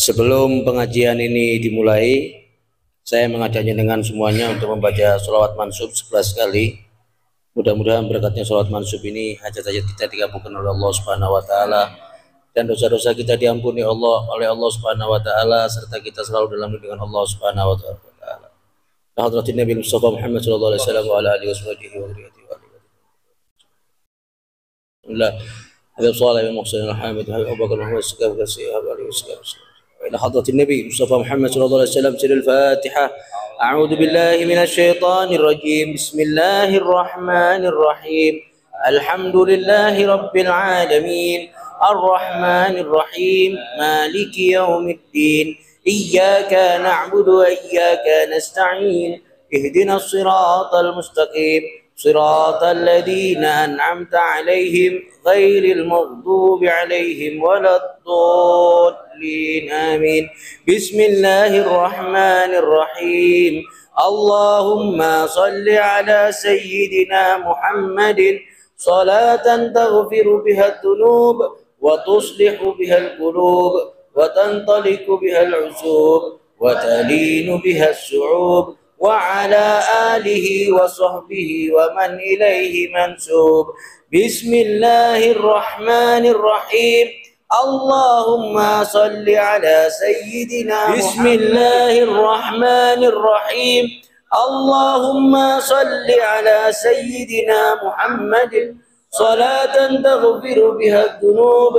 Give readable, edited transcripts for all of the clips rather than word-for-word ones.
Sebelum pengajian ini dimulai, saya mengajaknya dengan semuanya untuk membaca sholawat mansub 11 kali. Mudah-mudahan berkatnya sholawat mansub ini hajat-hajat kita dikabulkan oleh Allah Subhanahu wa taala dan dosa-dosa kita diampuni oleh Allah Subhanahu wa taala, serta kita selalu dalam lindungan Allah Subhanahu wa taala. Hadratin Nabi Mustafa Muhammad sallallahu alaihi wasallam wa ala alihi washabihi wa alihi wa هذا صالح بن محسن الحامد أبو بكر محمد السكاب والسياب عليه والسلام إلى حضرة النبي مصطفى محمد صلى الله عليه وسلم سر الفاتحة. أعوذ بالله من الشيطان الرجيم. بسم الله الرحمن الرحيم. الحمد لله رب العالمين الرحمن الرحيم مالك يوم الدين إياك نعبد وإياك نستعين اهدنا الصراط المستقيم صراط الذين أنعمت عليهم غير المغضوب عليهم ولا الضالين آمين. بسم الله الرحمن الرحيم. اللهم صل على سيدنا محمد صلاة تغفر بها الذنوب وتصلح بها القلوب وتنطلق بها العصوب وتلين بها الشعوب وعلى آله وصحبه ومن إليه منسوب. بسم الله الرحمن الرحيم. اللهم صل على سيدنا بسم الله الرحمن الرحيم. اللهم صل على سيدنا محمد صلاة تغفر بها الذنوب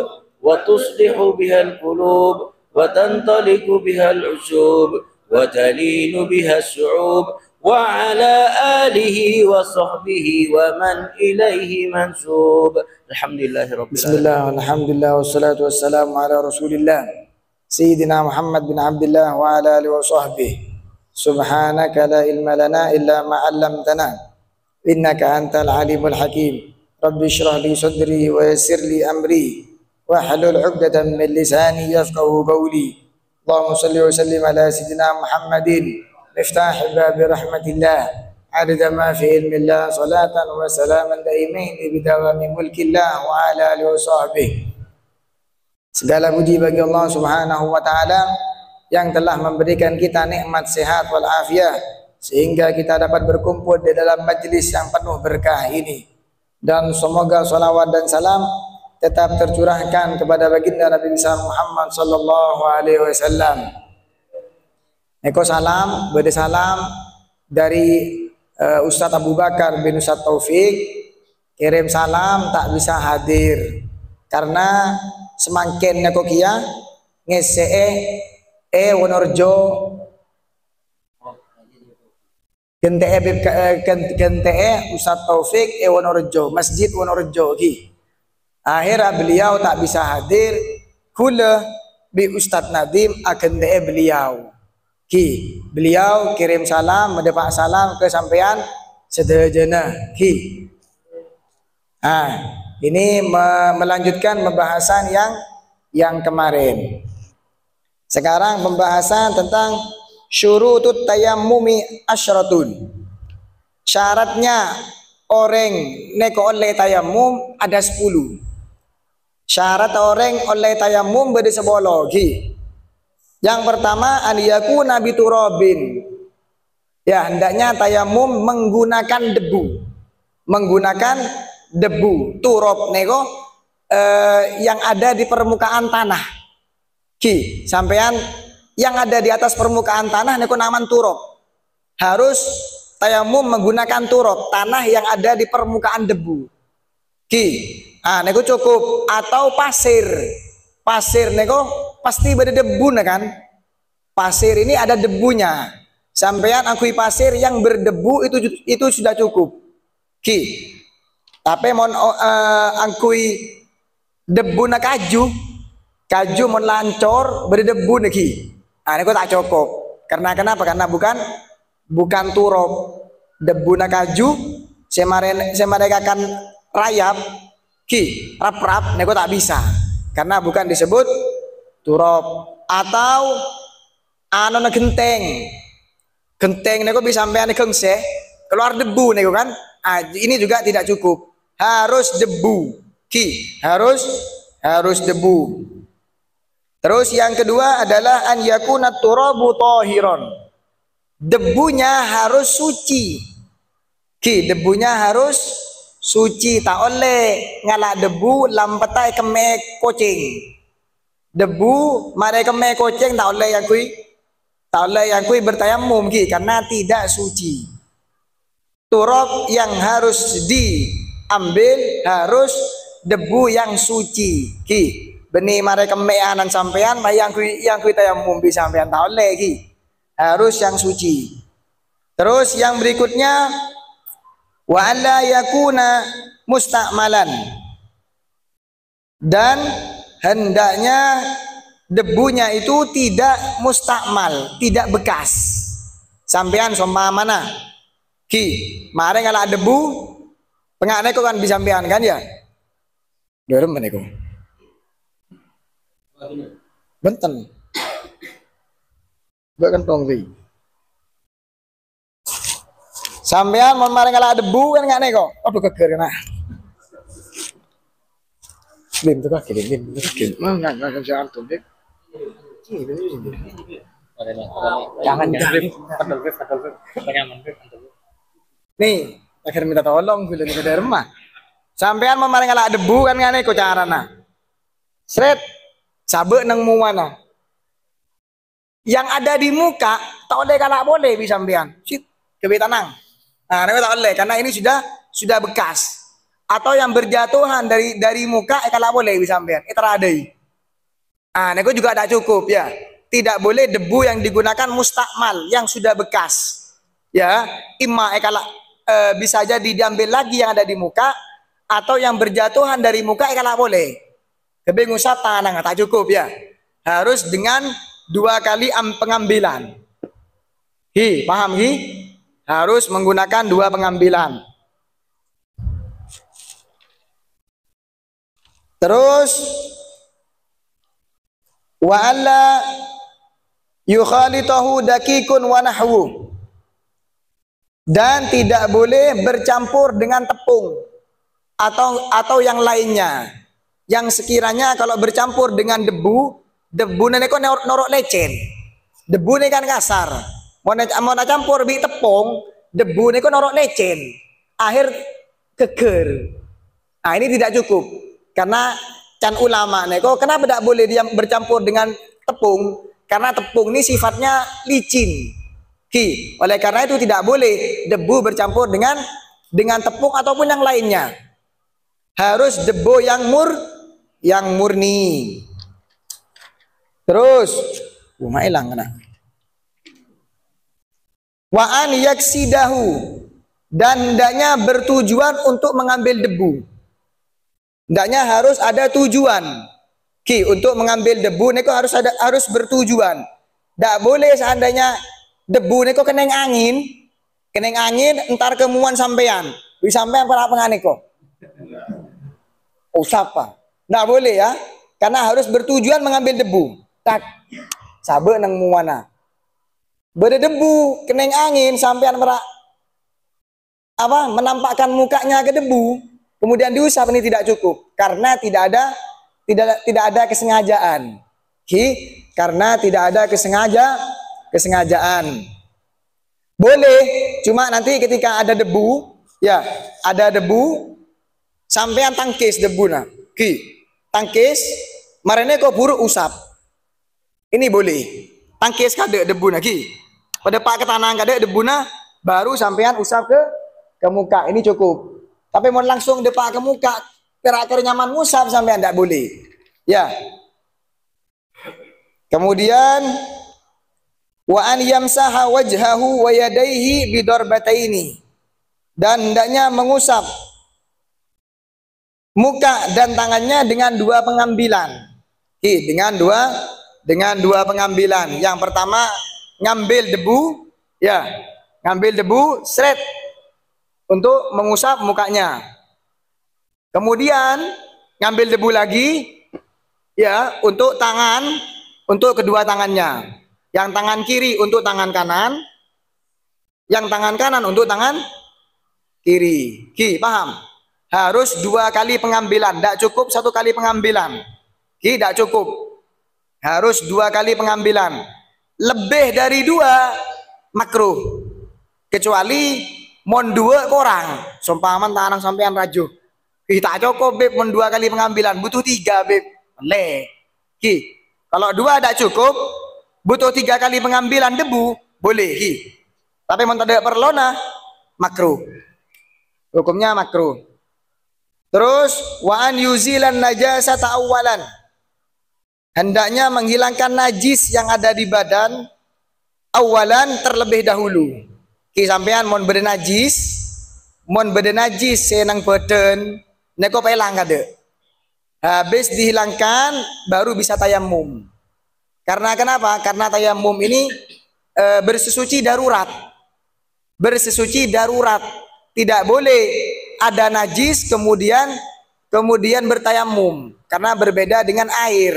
وتصلح بها القلوب وتنطلق بها العشوب وتلين بها الشعوب وعلى آله وصحبه ومن إليه منسوب. الحمد لله رب العالمين. بسم الله والحمد لله والصلاة والسلام على رسول الله سيدنا محمد بن عبد الله وعلى آله وصحبه. سبحانك لا علم لنا إلا ما علمتنا إنك أنت العليم الحكيم. رب اشرح لي صدري ويسر لي أمري واحلل عقدة من لساني يفقهوا قولي. اللهم صل وسلم على سيدنا محمد مفتاح باب رحمة الله عدد ما في علم الله صلاة وسلاما دائمين بدوام ملك الله وعلى آله وصحبه. Segala puji bagi Allah Subhanahu wa taala yang telah memberikan kita nikmat sehat wal afiat sehingga kita dapat berkumpul di dalam majlis yang penuh berkah ini. Dan semoga salawat dan salam tetap tercurahkan kepada baginda Nabi besar Muhammad sallallahu alaihi wasallam. Eko salam, bade salam dari Ustadz Abu Bakar bin Ustadz Taufik. Kirim salam tak bisa hadir karena semangkin neko kia ngesee Wonorjo gentee Ustadz Taufik Wonorjo Masjid Wonorjo ki. Akhirnya beliau tak bisa hadir, kula bi Ustadz Nadim akan beliau. Ki, beliau kirim salam, mendapat salam ke sampean sedejana. Ki. Ini melanjutkan pembahasan yang kemarin. Sekarang pembahasan tentang syurutut tayammumi asyratun. Syaratnya orang neko oleh tayammum ada 10. Syarat orang oleh tayammum beda sebolo ki. Yang pertama an yakuna biturabin. Ya, hendaknya tayammum menggunakan debu. Menggunakan debu, turab nego yang ada di permukaan tanah. Ki, sampean yang ada di atas permukaan tanah nego naman turab. Harus tayammum menggunakan turab, tanah yang ada di permukaan debu. Ki, nego cukup. Atau pasir. Pasir nego pasti ada debu kan? Pasir ini ada debunya. Sampean akui pasir yang berdebu itu sudah cukup. Ki. Tapi mon akui debu na kaju. Kaju mon lancor berdebu ki. Nego tak cukup. Karena kenapa? Karena bukan turab. Debu na kaju semarekakan rayap ki rap-rap nego tak bisa karena bukan disebut turab. Atau ana genteng nego bisa sampean gengse keluar debu nego kan. Ini juga tidak cukup, harus debu ki, harus debu. Terus yang kedua adalah an yakuna turabu tahiron. Debunya harus suci. Debunya harus suci, tak oleh ngalak debu lampetai keme kucing. Debu mare keme kucing tak oleh yang kui. Tak oleh yang kui bertayamum karena tidak suci. Turab yang harus diambil harus debu yang suci. Benih mare kemeanan sampean yang kui tayamum bi sampean tak oleh harus yang suci. Terus yang berikutnya wa alla yakuna musta'malan, dan hendaknya debunya itu tidak mustakmal, tidak bekas. Sampean soma mana? Mare ngalak debu, pengakne kok kan bisa sampean kan ya? Dorem meneko. Benten. Mbak kentong ri. Sampean mon mare ngalak debu kan ngakne kok. Aduh keger kena. Lim tuh kaki lim. Enggak jangan tuh, Dim. Jangan lim. Padahal nyaman nih, akhir minta tolong gue dari rumah. Sampean mau mari ngalak debu kan ngane kok carana. Sret sabek nang muwana. Yang ada di muka tak oleh kalak boleh bisa sampean. Sit kebe tanang. Nah, ini tak oleh karena ini sudah bekas. Atau yang berjatuhan dari muka kalak boleh bisa sampean. Teradai. Ah, nego juga tak cukup ya. Tidak boleh debu yang digunakan mustakmal yang sudah bekas. Ya, imma kalak bisa jadi diambil lagi yang ada di muka atau yang berjatuhan dari muka kalak boleh. Kebe ngusap tangan tak cukup ya. Harus dengan 2 kali pengambilan. Paham Harus menggunakan 2 pengambilan. Terus wa alla yukhalitahu dakikun wa nahwu, dan tidak boleh bercampur dengan tepung atau yang lainnya yang sekiranya kalau bercampur dengan debu ini kok norok lecen, debu ini kan kasar, mau campur bi tepung debu ini kok norok lecen, akhir keker. Nah ini tidak cukup karena can ulama neko kenapa tidak boleh dia bercampur dengan tepung, karena tepung ini sifatnya licin. Oleh karena itu tidak boleh debu bercampur dengan tepung ataupun yang lainnya. Harus debu yang murni. Terus hilang kena. Wa an yaksidahu, dan hendaknya bertujuan untuk mengambil debu. Hendaknya harus ada tujuan. Untuk mengambil debu neko harus bertujuan. Tidak boleh seandainya debu neko keneng angin entar kemuan sampean. Bisa sampean para penganeko. Usapa. Tidak boleh ya. Karena harus bertujuan mengambil debu. Tak sabe nang muana. Berdebu keneng angin sampean menampakkan mukanya ke debu. Kemudian diusap, ini tidak cukup karena tidak ada kesengajaan. Karena tidak ada kesengajaan. Boleh, cuma nanti ketika ada debu, ya, ada debu sampean tangkis debuna. Tangkis, marene kok buruk usap. Ini boleh. Tangkis kade debuna pada pak ke tanah kade debuna baru sampean usap ke muka. Ini cukup. Tapi mau langsung depak ke muka, kira-kira nyaman musab sampai tidak boleh. Ya. Kemudian wa an yamsaha wajhahu wa yadayhi bidarbataini, dan hendaknya mengusap muka dan tangannya dengan 2 pengambilan. Dengan dua pengambilan. Yang pertama ngambil debu, ya, ngambil debu, seret, untuk mengusap mukanya. Kemudian ngambil debu lagi, ya, untuk kedua tangannya. Yang tangan kiri untuk tangan kanan, yang tangan kanan untuk tangan kiri. Paham? Harus 2 kali pengambilan, tidak cukup 1 kali pengambilan. Tidak cukup. Harus 2 kali pengambilan. Lebih dari 2 makruh. Kecuali mon 2 kurang. Sumpaman tanang sampean rajo. Kita cukup beb mon 2 kali pengambilan, butuh 3 beb. Le. Ki. Kalau 2 tidak cukup, butuh 3 kali pengambilan debu, boleh ki. Tapi mon tidak perlu nah makruh. Hukumnya makruh. Terus wa an yuzilan najasata awalan. Hendaknya menghilangkan najis yang ada di badan awalan terlebih dahulu. Ki sampean mon berdenajis senang badan neko pelang kada. Habis dihilangkan baru bisa tayamum. Karena kenapa? Karena tayamum ini bersesuci darurat. Bersesuci darurat. Tidak boleh ada najis kemudian bertayamum, karena berbeda dengan air.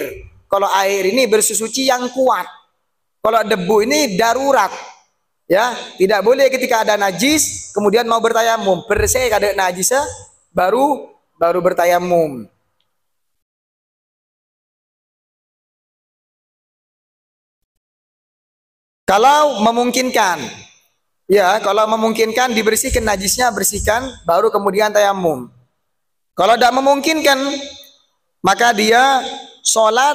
Kalau air ini bersesuci yang kuat. Kalau debu ini darurat. Ya, tidak boleh ketika ada najis kemudian mau bertayamum. Bersih kada najis baru bertayamum. Kalau memungkinkan, ya, kalau memungkinkan dibersihkan najisnya, bersihkan, baru kemudian tayamum. Kalau tidak memungkinkan, maka dia sholat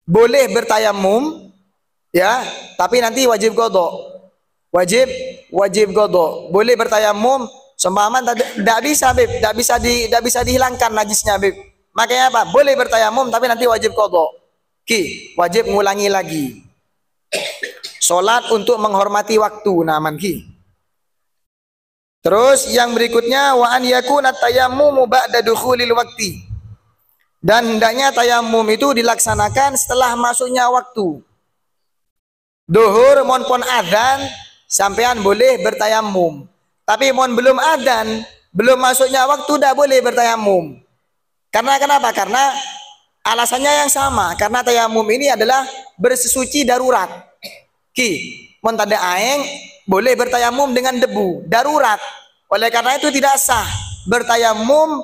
boleh bertayamum, ya, tapi nanti wajib qadha. Wajib qadha. Boleh bertayamum, seumpama tidak bisa, beb, tidak bisa dihilangkan najisnya, beb. Makanya apa? Boleh bertayamum, tapi nanti wajib qadha. Ki, wajib ngulangi lagi. Sholat untuk menghormati waktu naman ki. Terus yang berikutnya wa an yakuna tayammumu ba'da dukhulil waqti. Dan hendaknya tayamum itu dilaksanakan setelah masuknya waktu. Duhur mon pon adzan sampean boleh bertayamum. Tapi mon belum adzan, belum masuknya waktu tidak boleh bertayamum. Karena kenapa? Karena alasannya yang sama. Karena tayamum ini adalah bersesuci darurat. Ki, mon tada aeng boleh bertayamum dengan debu darurat. Oleh karena itu tidak sah bertayamum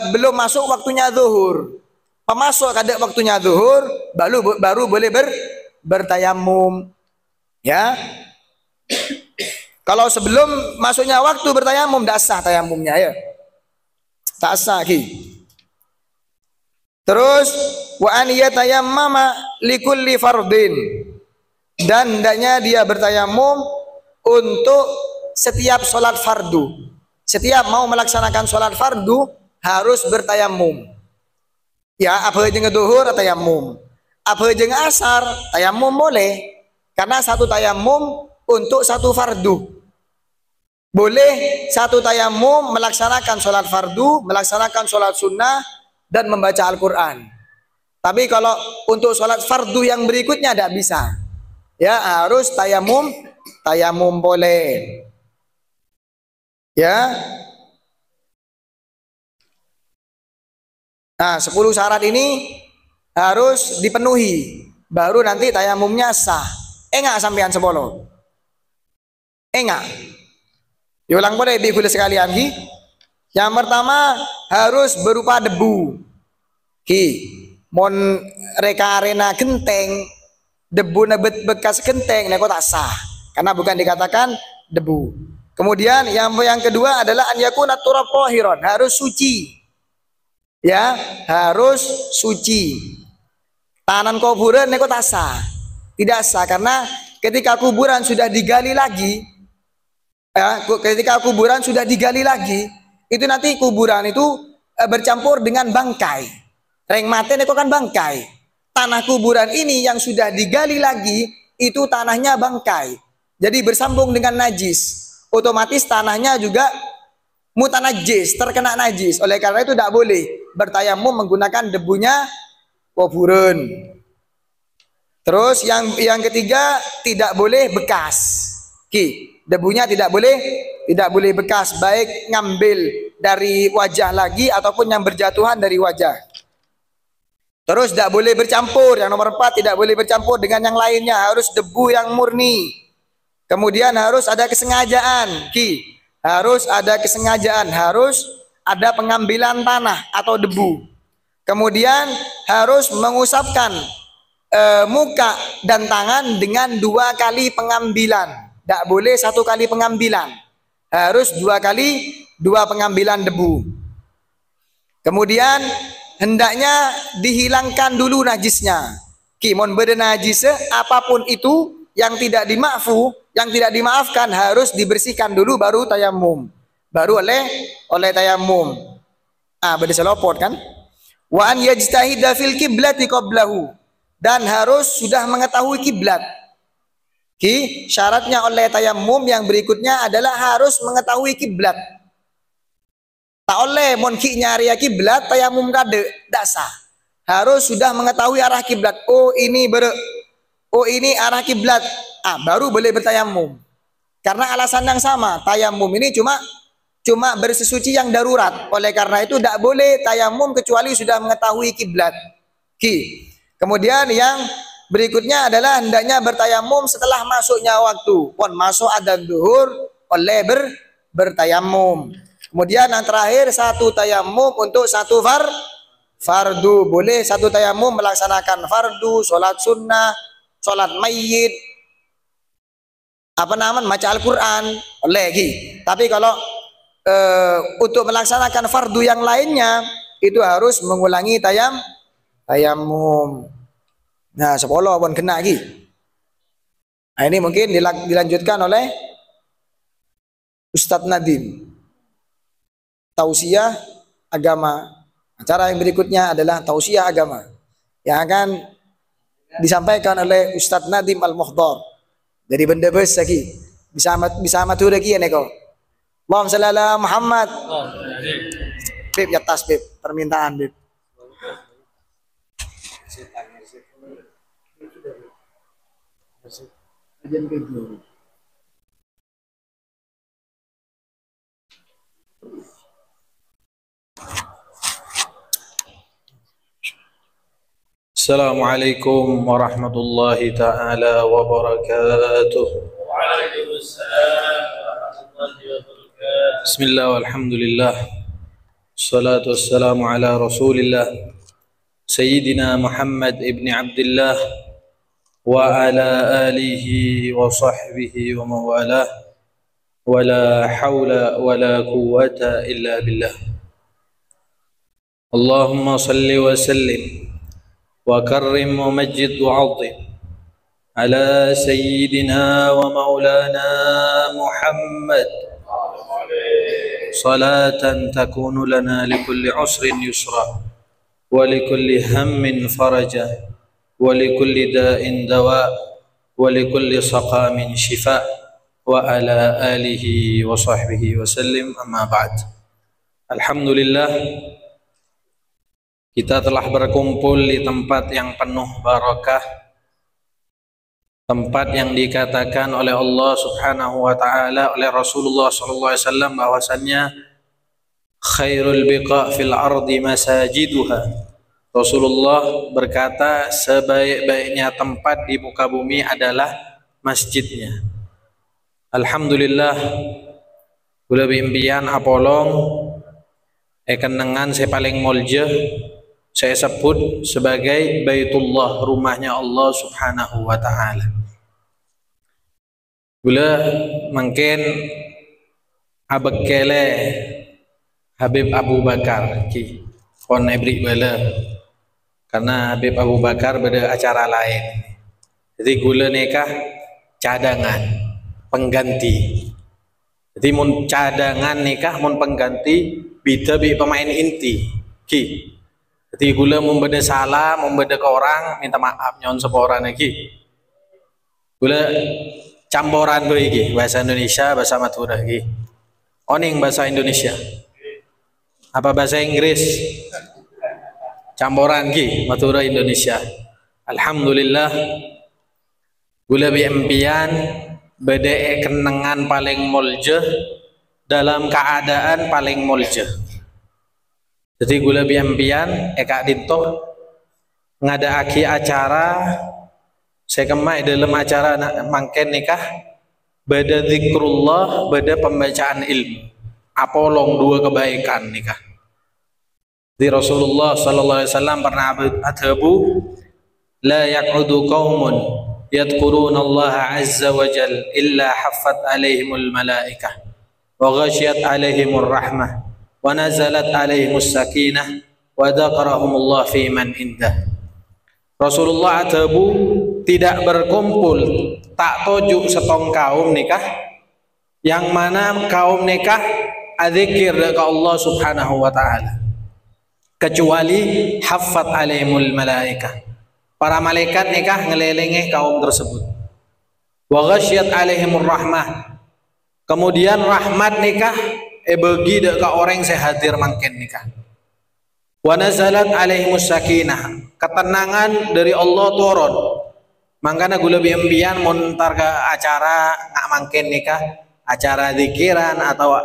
belum masuk waktunya zuhur. Pemasuk kada waktunya zuhur baru boleh bertayamum. Ya. Kalau sebelum masuknya waktu bertayamum tidak sah tayamumnya, ya. Tak sah ki. Terus wa an yatayammama likulli fardin. Dan hendaknya dia bertayamum untuk setiap sholat fardu. Setiap mau melaksanakan sholat fardu harus bertayamum. Ya, apa jeung duhur tayamum, apa jeung asar tayamum boleh. Karena satu tayamum untuk satu fardu. Boleh satu tayamum melaksanakan sholat fardu, melaksanakan sholat sunnah, dan membaca Al-Quran. Tapi kalau untuk sholat fardu yang berikutnya tidak bisa. Ya, harus tayamum boleh. Ya. Nah, 10 syarat ini harus dipenuhi, baru nanti tayamumnya sah. Enggak sampean sepolo. Enggak. Diulang boleh bikul sekalian ki. Yang pertama harus berupa debu. Ki, mon reka arena genteng, debu nebet bekas genteng neko tak sah. Karena bukan dikatakan debu. Kemudian yang kedua adalah an yakuna turab tahiran, harus suci. Ya, harus suci. Tanan kuburan neko tak sah. Tidak sah karena ketika kuburan sudah digali lagi, itu nanti kuburan itu bercampur dengan bangkai. Reng mate neko kan bangkai. Tanah kuburan ini yang sudah digali lagi itu tanahnya bangkai. Jadi bersambung dengan najis. Otomatis tanahnya juga mutanajis, terkena najis. Oleh karena itu tidak boleh bertayamum menggunakan debunya kuburan. Terus yang ketiga tidak boleh bekas. Ki, debunya tidak boleh bekas, baik ngambil dari wajah lagi ataupun yang berjatuhan dari wajah. Terus tidak boleh bercampur. Yang nomor 4 tidak boleh bercampur dengan yang lainnya, harus debu yang murni. Kemudian harus ada kesengajaan, ki. Harus ada kesengajaan, harus ada pengambilan tanah atau debu. Kemudian harus mengusapkan muka dan tangan dengan 2 kali pengambilan. Tidak boleh 1 kali pengambilan. Harus 2 kali 2 pengambilan debu. Kemudian hendaknya dihilangkan dulu najisnya. Mon beda najis apapun itu yang tidak dimaafkan harus dibersihkan dulu baru tayamum. Baru oleh tayamum. Beda selopot kan? Wa an yajtahida fil qiblati qablahu. Dan harus sudah mengetahui kiblat. Syaratnya oleh tayamum yang berikutnya adalah harus mengetahui kiblat. Tak oleh mon nyari kiblat tayamum kade, tak sah. Harus sudah mengetahui arah kiblat. Oh ini arah kiblat. Baru boleh bertayamum. Karena alasan yang sama, tayamum ini cuma bersesuci yang darurat. Oleh karena itu tidak boleh tayamum kecuali sudah mengetahui kiblat. Kemudian yang berikutnya adalah hendaknya bertayamum setelah masuknya waktu. Pon masuk adzan zuhur oleh bertayamum. Kemudian yang terakhir 1 tayamum untuk 1 fardu. Boleh 1 tayamum melaksanakan fardu, sholat sunnah, sholat mayyit, baca Al-Quran oleh Tapi kalau untuk melaksanakan fardu yang lainnya itu harus mengulangi tayamum. Nah, 10 pun kena lagi. Nah, ini mungkin dilanjutkan oleh Ustadz Nadim. Tausiah agama. Acara yang berikutnya adalah tausiah agama yang akan disampaikan oleh Ustadz Nadim Al-Mukhdar. Jadi benda bes lagi. Bisa matur lagi ya neko. Allahumma shalli ala Muhammad. Bib ya tas bib, permintaan bib. Assalamualaikum warahmatullahi ta'ala wabarakatuh. Waalaikumsalam warahmatullahi wabarakatuh. Bismillah walhamdulillah. Salatu wassalamu ala rasulillah Sayyidina Muhammad ibn Abdullah wa ala alihi wa sahbihi wa mawalah. Wa la hawla wa la quwwata illa billah. Allahumma salli wa sallim wa karrim wa majid wa azim ala sayyidina wa maulana Muhammad salatan takunu lana likulli usrin yusra wa likulli hammin faraja wa likulli da'in dawa wa likulli saqamin shifa wa ala alihi wa sahbihi wa sallim amma ba'd. Alhamdulillah, kita telah berkumpul di tempat yang penuh barakah, tempat yang dikatakan oleh Allah Subhanahu wa taala, oleh Rasulullah sallallahu alaihi wasallam bahwasannya khairul biqa fil ardi masajiduha. Rasulullah berkata sebaik-baiknya tempat di muka bumi adalah masjidnya. Alhamdulillah, kula bimpian apolong kenangan saya paling molje saya sebut sebagai Baitullah, rumahnya Allah Subhanahu wa taala. Gula mungkin abekele Habib Abu Bakar ki kon ebrik bala, karena Habib Abu Bakar beda acara lain. Jadi gula nikah cadangan pengganti. Jadi mun cadangan nikah mun pengganti bida bi pemain inti ki. Jadi gula membeda salah, membeda ke orang, minta maaf nyon seporan lagi. Gula campuran gue iki, bahasa Indonesia, bahasa Madura iki. Oning bahasa Indonesia. Apa bahasa Inggris? Campuran iki, Madura Indonesia. Alhamdulillah. Gula bi empian beda kenangan paling mulje dalam keadaan paling mulje. Jadi gula biampian eka dinto ngadaaki acara saya kemai dalam acara mangken nikah beda zikrullah, beda pembacaan ilmu, apolong 2 kebaikan nikah. Di Rasulullah sallallahu alaihi wasallam pernah adhabu la yaq'udu qaumun yadhkuruna Allah azza wa jal illa haffat alaihimul malaikah wa ghasyiyat alaihimur rahmah wa nazalat alaihimus sakinah wa dzakarahumullah fi man indah. Rasulullah adhabu tidak berkumpul tak tojuk setong kaum nikah yang mana kaum nikah adzikir ke Allah subhanahu wa ta'ala kecuali haffat alaihimul malaikah, para malaikat nikah ngelelingi kaum tersebut. Wa ghasyiyat alaihimur rahmah, kemudian rahmat nikah bagi dek ka orang sehadir mangken nikah. Wa nazalat alaihimus sakinah, ketenangan dari Allah turun. Mangkana gula biembian montar ke acara ngak mangken nikah, acara zikiran atau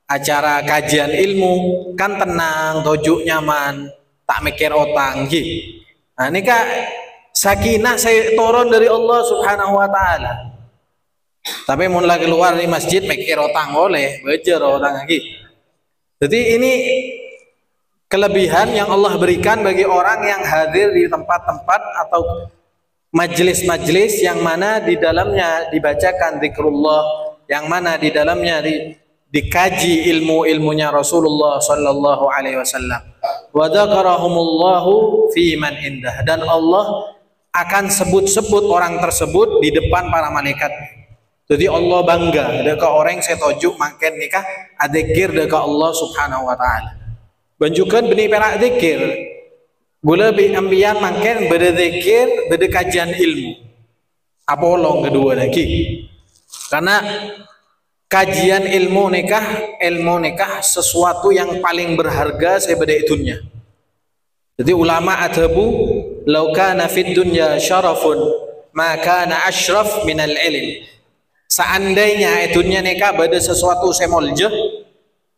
acara kajian ilmu kan tenang, tojuk nyaman, tak mikir otang gitu. Nah nikah sakinah saya turun dari Allah subhanahu wa ta'ala. Tapi mun lagi keluar di masjid mikir otang boleh, bejer otang lagi. Jadi ini kelebihan yang Allah berikan bagi orang yang hadir di tempat-tempat atau majelis-majelis yang mana di dalamnya dibacakan zikrullah, yang mana di dalamnya dikaji ilmu-ilmunya Rasulullah sallallahu alaihi wasallam. Wa dzakarahumullahu fi man indah, dan Allah akan sebut-sebut orang tersebut di depan para malaikat. Jadi Allah bangga deka orang saya tojuk mangken nikah adzikir deka Allah subhanahu wa ta'ala. Banjukan benih perak zikir gula bi ambian mangken berzikir berde kajian ilmu. Apolong kedua lagi. Karena kajian ilmu nikah sesuatu yang paling berharga sebagai dunia. Jadi ulama adhabu law kana fid dunya syarafun ma kana asyraf minal ilm. Seandainya dunia nikah pada sesuatu semolje,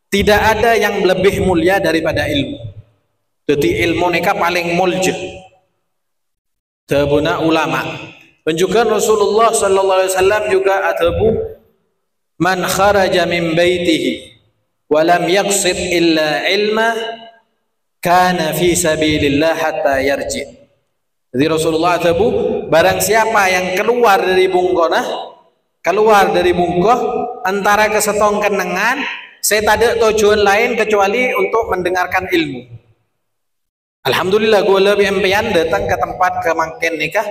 tidak ada yang lebih mulia daripada ilmu. Jadi ilmu nikah paling mulje. Tabuna ulama. Menunjukkan Rasulullah sallallahu alaihi wasallam juga adhabu man kharaja min baitihi wa lam yaqsid illa ilma kana fi sabilillah hatta yarji. Jadi Rasulullah adhabu barang siapa yang keluar dari bungkona, keluar dari bungkoh antara kesetong kenangan, saya tak ada tujuan lain kecuali untuk mendengarkan ilmu. Alhamdulillah gue lebih empian datang ke tempat kemangken nikah,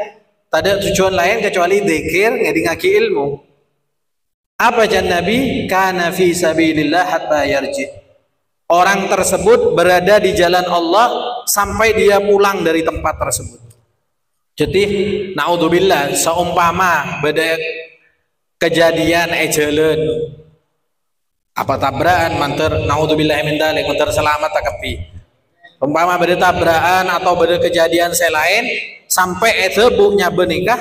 tak ada tujuan lain kecuali zikir ngaki ilmu. Apa jan Nabi? Kana fi sabilillah hatta yarji. Orang tersebut berada di jalan Allah sampai dia pulang dari tempat tersebut. Jadi naudzubillah seumpama beda kejadian jalan apa tabrakan manter naudzubillah min dzalik manter selamat takepi. Umpama beda tabrakan atau beda kejadian selain sampai buknya benikah.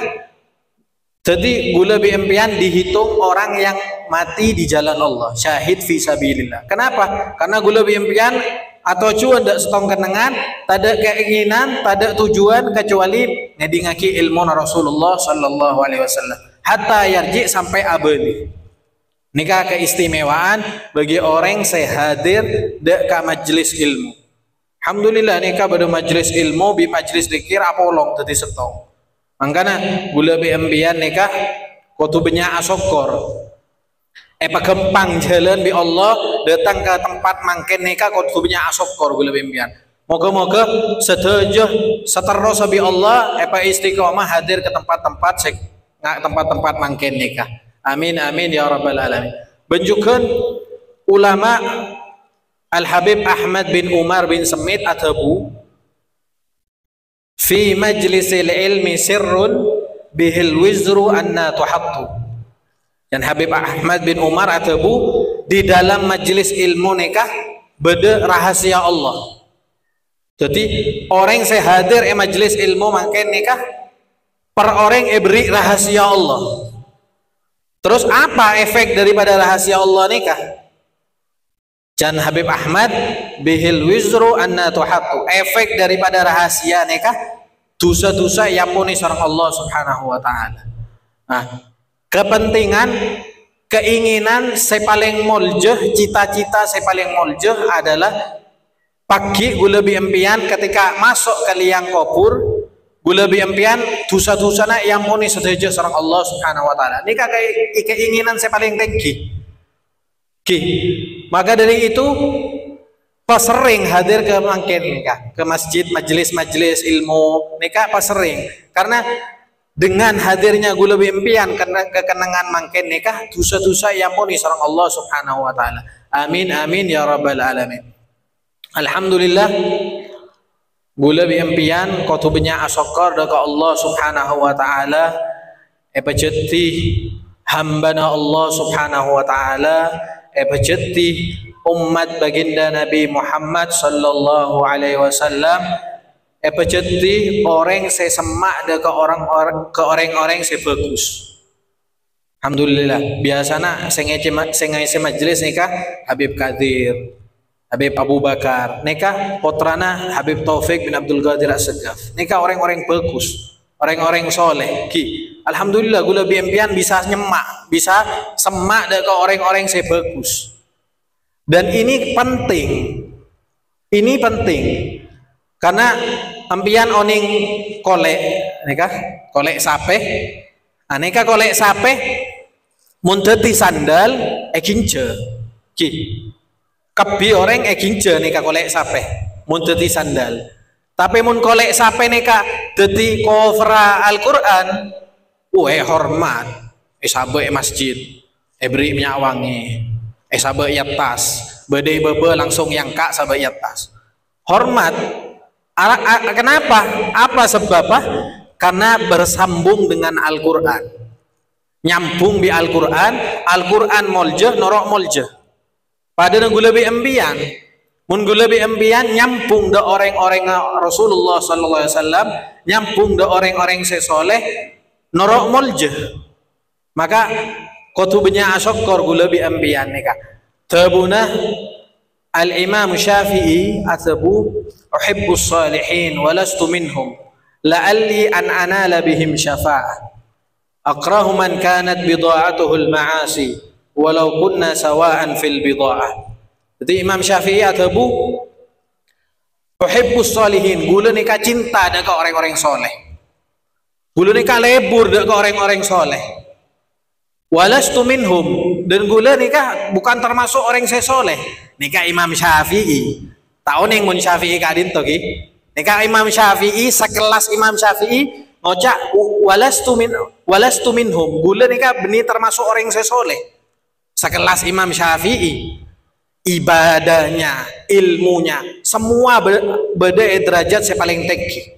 Jadi gula biempian dihitung orang yang mati di jalan Allah, syahid fi sabilillah. Kenapa? Karena gula biempian atau cuan dak setong kenangan, tak ada keinginan, tak ada tujuan kecuali ngedingaki ilmu Rasulullah sallallahu alaihi wasallam. Hatta yarji sampai abadi. Nikah keistimewaan bagi orang saya hadir dak ka majelis ilmu. Alhamdulillah nikah pada majelis ilmu bi majelis zikir apolong tadi setong. Mangkana gula biembian nikah kutubnya asokor. Pagempang jalan bi Allah datang ke tempat mangken nikah kutubnya asokor gula biembian. Moga-moga setuju seterus bi Allah istiqomah hadir ke tempat-tempat mangken nikah. Amin amin ya rabbal alamin. Benjukan ulama Al Habib Ahmad bin Umar bin Semit adhabu fi majlisil ilmi sirrun bihil wizru anna tuhattu. Dan Habib Ahmad bin Umar adhabu di dalam majlis ilmu nikah beda rahasia Allah. Jadi orang saya hadir majlis ilmu mangken nikah per orang beri rahasia Allah. Terus apa efek daripada rahasia Allah nikah? Jan Habib Ahmad bihil wizru anna tuhattu. Efek daripada rahasia nikah dosa-dosa yang muni sareng Allah subhanahu wa ta'ala. Nah, kepentingan, keinginan saya paling muljah, cita-cita saya paling muljah adalah pagi gula biampian ketika masuk ke liang kubur gula biampian dosa-dosa nak yang muni sedaja sareng Allah Subhanahu wa taala. Nika keinginan saya paling tinggi. Maka dari itu sering hadir ke mungkin ke masjid, majelis-majelis ilmu nika sering karena dengan hadirnya gula impian karena kekenangan mungkin nikah dosa-dosa yang puni sareng Allah Subhanahu wa taala. Amin amin ya rabbal alamin. Alhamdulillah gula impian kutubnya asokor dekat Allah Subhanahu wa taala epejeti hambana Allah Subhanahu wa taala epejeti umat baginda Nabi Muhammad sallallahu alaihi wasallam epejeti orang saya semak ke orang-orang saya bagus. Alhamdulillah biasanya saya majelis nikah Habib Qadir, Habib Abu Bakar, nikah putrana Habib Taufik bin Abdul Qadir As-Segaf. Nikah orang-orang bagus, orang-orang soleh. Alhamdulillah gula biampian bisa nyemak, bisa semak ke orang-orang saya bagus. Dan ini penting karena ampian oning kolek nikah kolek sape aneka kolek sape mundeti sandal ekince kebi orang ekince nikah kolek sape mundeti sandal tapi mun kolek sape nikah deti kofra Al-Quran hormat sabe masjid beri minyak wangi sabe yatas bede bebe langsung yang kak sabe yatas hormat. Kenapa? Apa sebabnya? Karena bersambung dengan Al-Quran, nyambung di Al-Quran, Al-Quran molje norok molje pada nggulabi embian mun gulabi embian nyambung de orang-orang Rasulullah sallallahu alaihi wasallam, nyambung de orang-orang sesoleh norok molje. Maka kutubnya asokor gulabi embian nikah tabuna Al-Imam Syafi'i atabu uhibbus salihin walastu minhum la'alli an anala bihim syafa'ah akrahu man kanat bida'atuhul ma'asi walau kunna sawa'an fil bida'ah. Jadi Imam Syafi'i atabu uhibbus salihin gula nikah cinta dengan orang-orang soleh, gula nikah lebur dengan orang-orang soleh, walastu minhum dan gula nikah bukan termasuk orang soleh. Nikah Imam Syafi'i tahun yang mun Syafi'i kadin toki nikah Imam Syafi'i sekelas Imam Syafi'i ngocak walastu minhum gula nikah benih termasuk orang soleh sekelas Imam Syafi'i ibadahnya ilmunya semua beda derajat saya paling tinggi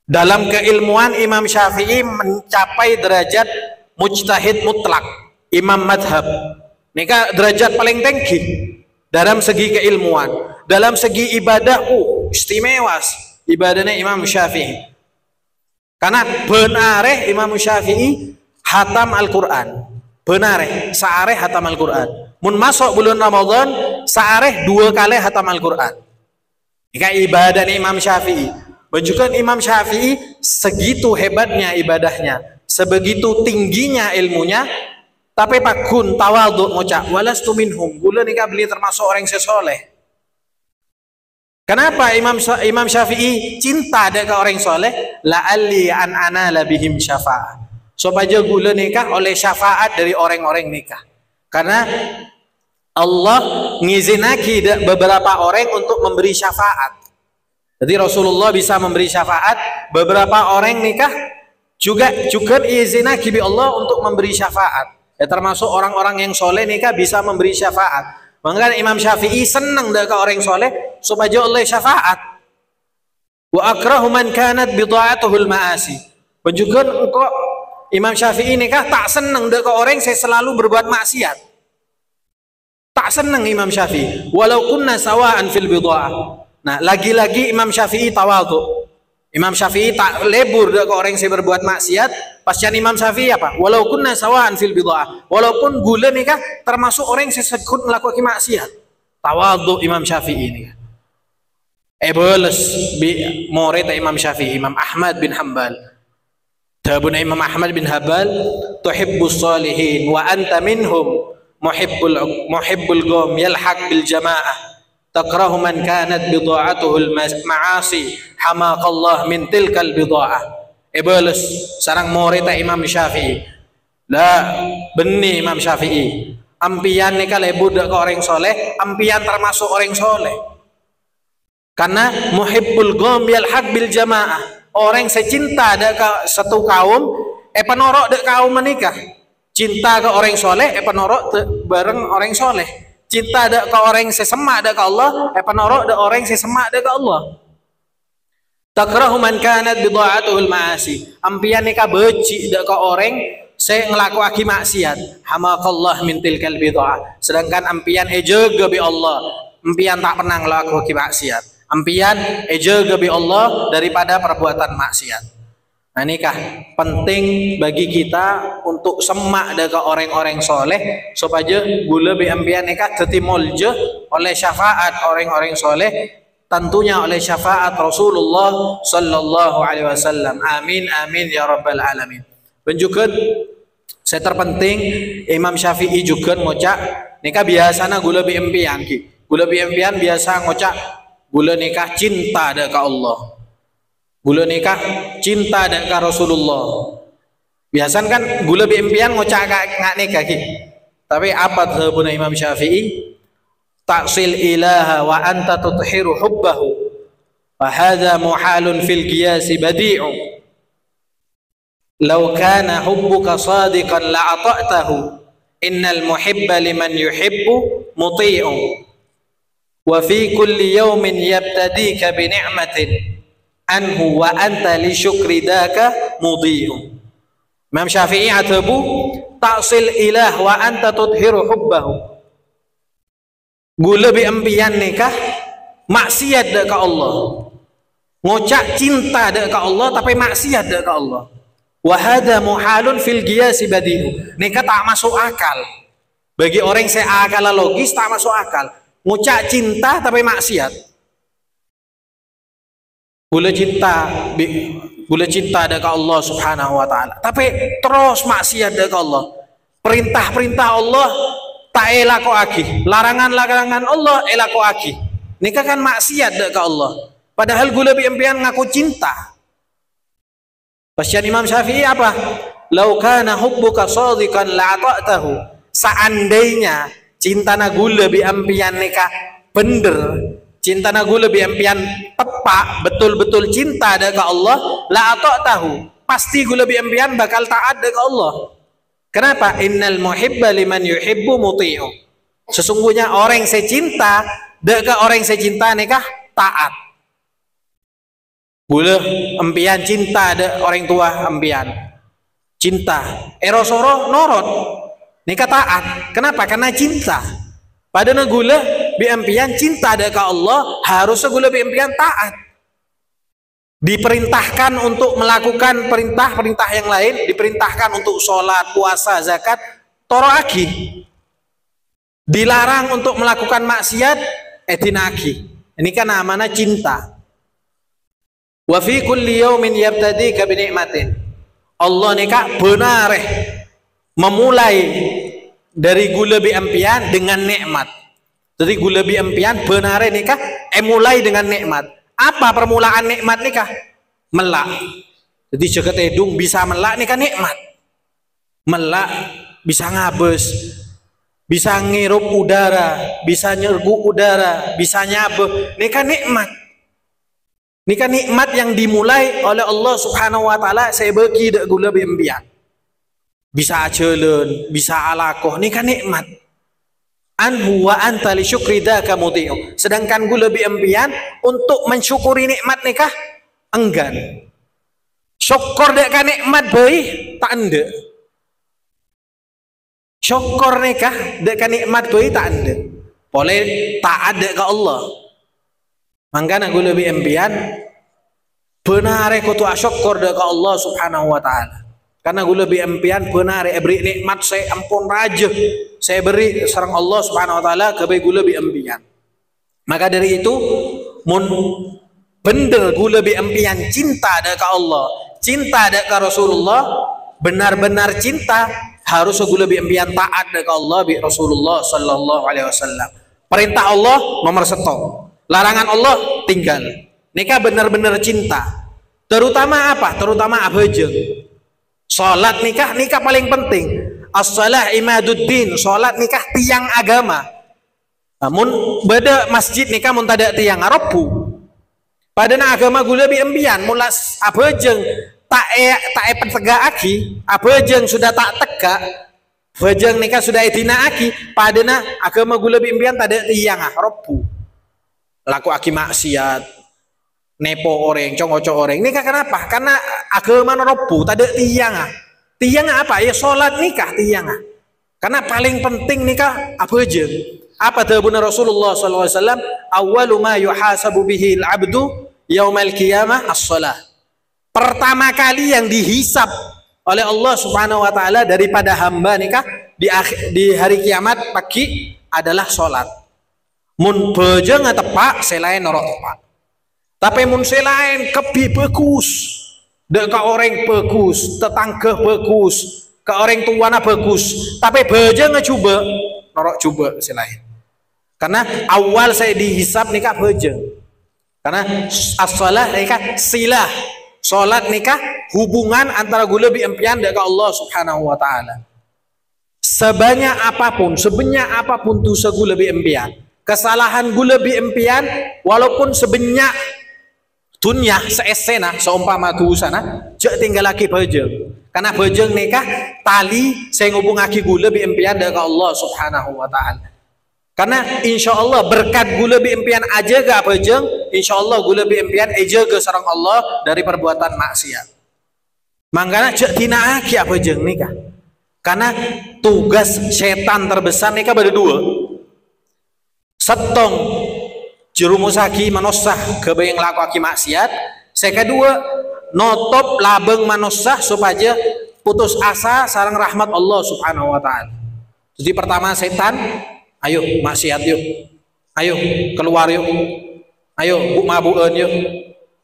dalam keilmuan. Imam Syafi'i mencapai derajat mujtahid mutlak imam madhab nikah derajat paling tinggi dalam segi keilmuan, dalam segi ibadah istimewa ibadahnya Imam Syafi'i karena benareh Imam Syafi'i hatam Al-Quran benareh saareh hatam Al-Quran mun masuk bulan Ramadan saareh 2 kali hatam Al-Quran. Ini ibadahnya Imam Syafi'i menunjukkan Imam Syafi'i segitu hebatnya ibadahnya, sebegitu tingginya ilmunya. Tapi pakun tawadhu ngocak walastu minhum gula nikah beli termasuk orang sesoleh. Kenapa Imam Syafi'i cinta dengan orang soleh? La'alli an anala bihim syafa'ah supaya gula nikah oleh syafaat dari orang-orang nikah karena Allah ngizinaki beberapa orang untuk memberi syafaat. Jadi Rasulullah bisa memberi syafaat, beberapa orang nikah juga izinaki bi Allah untuk memberi syafaat. Ya, termasuk orang-orang yang soleh nikah bisa memberi syafaat. Maka Imam Syafi'i senang dengan orang soleh supaya Allah syafaat. Wa akrahu man kanat bida'atuhul ma'asi. Menunjukkan engkau Imam Syafi'i nikah tak senang dengan orang yang selalu berbuat maksiat. Tak senang Imam Syafi'i. Walau kunna sawa'an fil bida'ah. Nah, lagi-lagi Imam Syafi'i tawadhu. Imam Syafi'i tak lebur ke orang yang berbuat maksiat. Pasca Imam Syafi'i apa? Walau kunna sawa'an fil bid'ah. Walaupun gula nikah termasuk orang yang sesekut melakukan maksiat. Tawadhu Imam Syafi'i ini. Boles bi murid Imam Syafi'i, Imam Ahmad bin Hanbal. Tabuna Imam Ahmad bin Hanbal, tuhibbus salihin wa anta minhum muhibbul qawm yalhaq bil jamaah. takrahu man kanat bida'atuhul ma'asi hamaqallah min tilkal bida'ah. Balas sarang morita Imam Syafi'i. Lah benih Imam Syafi'i. Ampian ni kalau budak ke orang soleh, ampian termasuk orang soleh. Karena muhibbul gom bil haq bil jamaah. Orang secinta ada ke satu kaum, penorok dek kaum menikah. Cinta ke orang soleh, penorok bareng orang soleh. Cinta ada ke orang sesemak ada ke Allah, penorok dek orang sesemak ada ke Allah. Takrahu man kanat bida'atuhul ma'asi. Ampian nikah beci dak ke orang saya ngelakuaki maksiat. Hamaqallah min tilkal bid'ah. Sedangkan ampian jaga bi Allah. Ampian tak pernah ngelakuaki maksiat. Ampian jaga bi Allah daripada perbuatan maksiat. Nah nikah penting bagi kita untuk semak dak ke orang-orang soleh supaya gula bi ampian nikah tetimolje oleh syafaat orang-orang soleh. Tentunya oleh syafaat Rasulullah sallallahu alaihi wasallam. Amin amin ya rabbal alamin. Dan juga saya terpenting Imam Syafi'i juga ngocak nikah biasana gula bi empian ki. Gula bi empian biasa ngocak gula nikah cinta ada ke Allah. Gula nikah cinta ada ke Rasulullah. Biasan kan gula bi empian ngocak ngak nikah ki. Tapi apa sebuna Imam Syafi'i? Ta'sil ilaha wa anta tuthiru hubbahu wa hadha muhalun fil qiyasi badi'u law kana hubbuka sadiqan la'ata'tahu innal muhibba liman yuhibbu muti'u wa fi kulli yawmin yabtadika bi ni'matin anhu wa anta li syukri daka mudhi'u. Imam Syafi'i atabu ta'sil ilah wa anta tuthiru hubbahu. Gula bi ampian nikah maksiat dak ke Allah. Ngocak cinta dak ke Allah tapi maksiat dak ke Allah. Wa hadza muhalun fil qiyasi badi'u. Nikah tak masuk akal. Bagi orang yang akal logis tak masuk akal. Ngocak cinta tapi maksiat. Gula cinta dak ke Allah Subhanahu wa taala. Tapi terus maksiat dak ke Allah. Perintah-perintah Allah tak elakoaki, larangan-larangan Allah elakoaki. Nikah kan maksiat dak ke Allah. Padahal gula bi empian ngaku cinta. Pasien Imam Syafi'i apa? Lau kana hubbuka shadiqan la'ata'tahu. Seandainya cinta na gula bi empian nikah bener, cinta na gula bi empian tepak, betul-betul cinta dak ke Allah, la'ata'tahu. Pasti gula bi empian bakal taat dak ke Allah. Kenapa? Innal muhibba liman yuhibbu muti'u. Sesungguhnya orang yang saya cinta, deka orang yang saya cinta nikah taat. Boleh empian cinta ada orang tua empian. Cinta. Erosoro norot. Nikah taat. Kenapa? Karena cinta. Pada gula bi empian cinta deka Allah, harusnya gula bi empian taat. Diperintahkan untuk melakukan perintah-perintah yang lain, diperintahkan untuk sholat, puasa, zakat, toroaki. Dilarang untuk melakukan maksiat, etinaki. Ini kan namanya cinta. Wa fi kulli yawmin yabtadika bi ni'matin. Allah nikah benar memulai dari gula bi empian dengan nikmat. Jadi gula bi empian benar nikah mulai dengan nikmat. Apa permulaan nikmat nikah? Melak. Jadi jagat edung bisa melak nikah nikmat. Melak bisa ngabes, bisa ngirup udara, bisa nyergu udara, bisa nyabuh. Nikah nikmat. Nikah nikmat yang dimulai oleh Allah Subhanahu wa taala saya bagi dak gula bi empian. Bisa ajeun, bisa alakoh, nikah nikmat. Anhu wa anta li syukri daka muti'u. Sedangkan gula bi empian untuk mensyukuri nikmat nikah enggan. Syukur dek nikmat bae tak ende. Syukur nikah dek nikmat bae tak ende. Boleh taat dek ke Allah. Mangkana gula bi empian benar kutu syukur dek ke Allah Subhanahu wa taala. Karena gula bi empian benar beri nikmat saya ampun raja saya beri sareng Allah Subhanahu wa taala ke gula bi empian. Maka dari itu mun bener gula bi empian cinta ada ke Allah, cinta ada ke Rasulullah, benar-benar cinta harus gula bi empian taat ada ke Allah bi Rasulullah sallallahu alaihi wasallam. Perintah Allah nomor satu, larangan Allah tinggal. Nikah benar-benar cinta. Terutama apa? Terutama abajeng. Salat nikah paling penting. As-shalah imaduddin, salat nikah tiang agama. Namun beda masjid nikah mun tada tiang arabu. Padana agama gula bi embian mulas abajeng tak pentegak aki, abajeng sudah tak tegak. Bajeng nikah sudah etina aki, padana agama gula bimbian tada tiang robu. Laku aki maksiat, nepo orang, congocok orang. Nikah kenapa? Karena agama robu tada tiang. Tiang apa? Ya sholat nikah tiang. Karena paling penting nikah apa aja? Apa tabuna Rasulullah SAW? Awwalu ma yuhasabu bihi al-abdu yaumal qiyamah as-shalah. Pertama kali yang dihisab oleh Allah Subhanahu wa taala daripada hamba nikah di hari kiamat pagi adalah salat. Mun bejeng tepak selain norok tepak. Tapi mun selain kebi bagus, dek ka orang bagus, tetangga bagus, ka orang tuana bagus, tapi bejeng coba norok coba selain. Karena awal saya dihisab nikah bejeng. Karena as-shalah nikah silah. Salat nikah hubungan antara gula bi empian dengan Allah Subhanahu wa taala. Sebanyak apapun tuh segula bi empian, kesalahan gula bi empian walaupun sebanyak dunia seesena seumpama tu sana, jak tinggal lagi bejeng. Karena bejeng nikah tali saya ngubung aki gula bi empian dengan Allah Subhanahu wa taala. Karena insya Allah berkat gula bi impian aja gak bejeng, insya Allah gula bi impian aja ke sarang Allah dari perbuatan maksiat. Makanya cek tina aki apa jeng nikah. Karena tugas setan terbesar nikah ada dua. Setong jerumusaki manosah kebayang laku aki maksiat. Saya kedua notop labeng manosah supaya putus asa sarang rahmat Allah Subhanahu wa taala. Jadi pertama setan, ayo maksiat yuk, ayo keluar yuk, ayo bu mabuan yuk,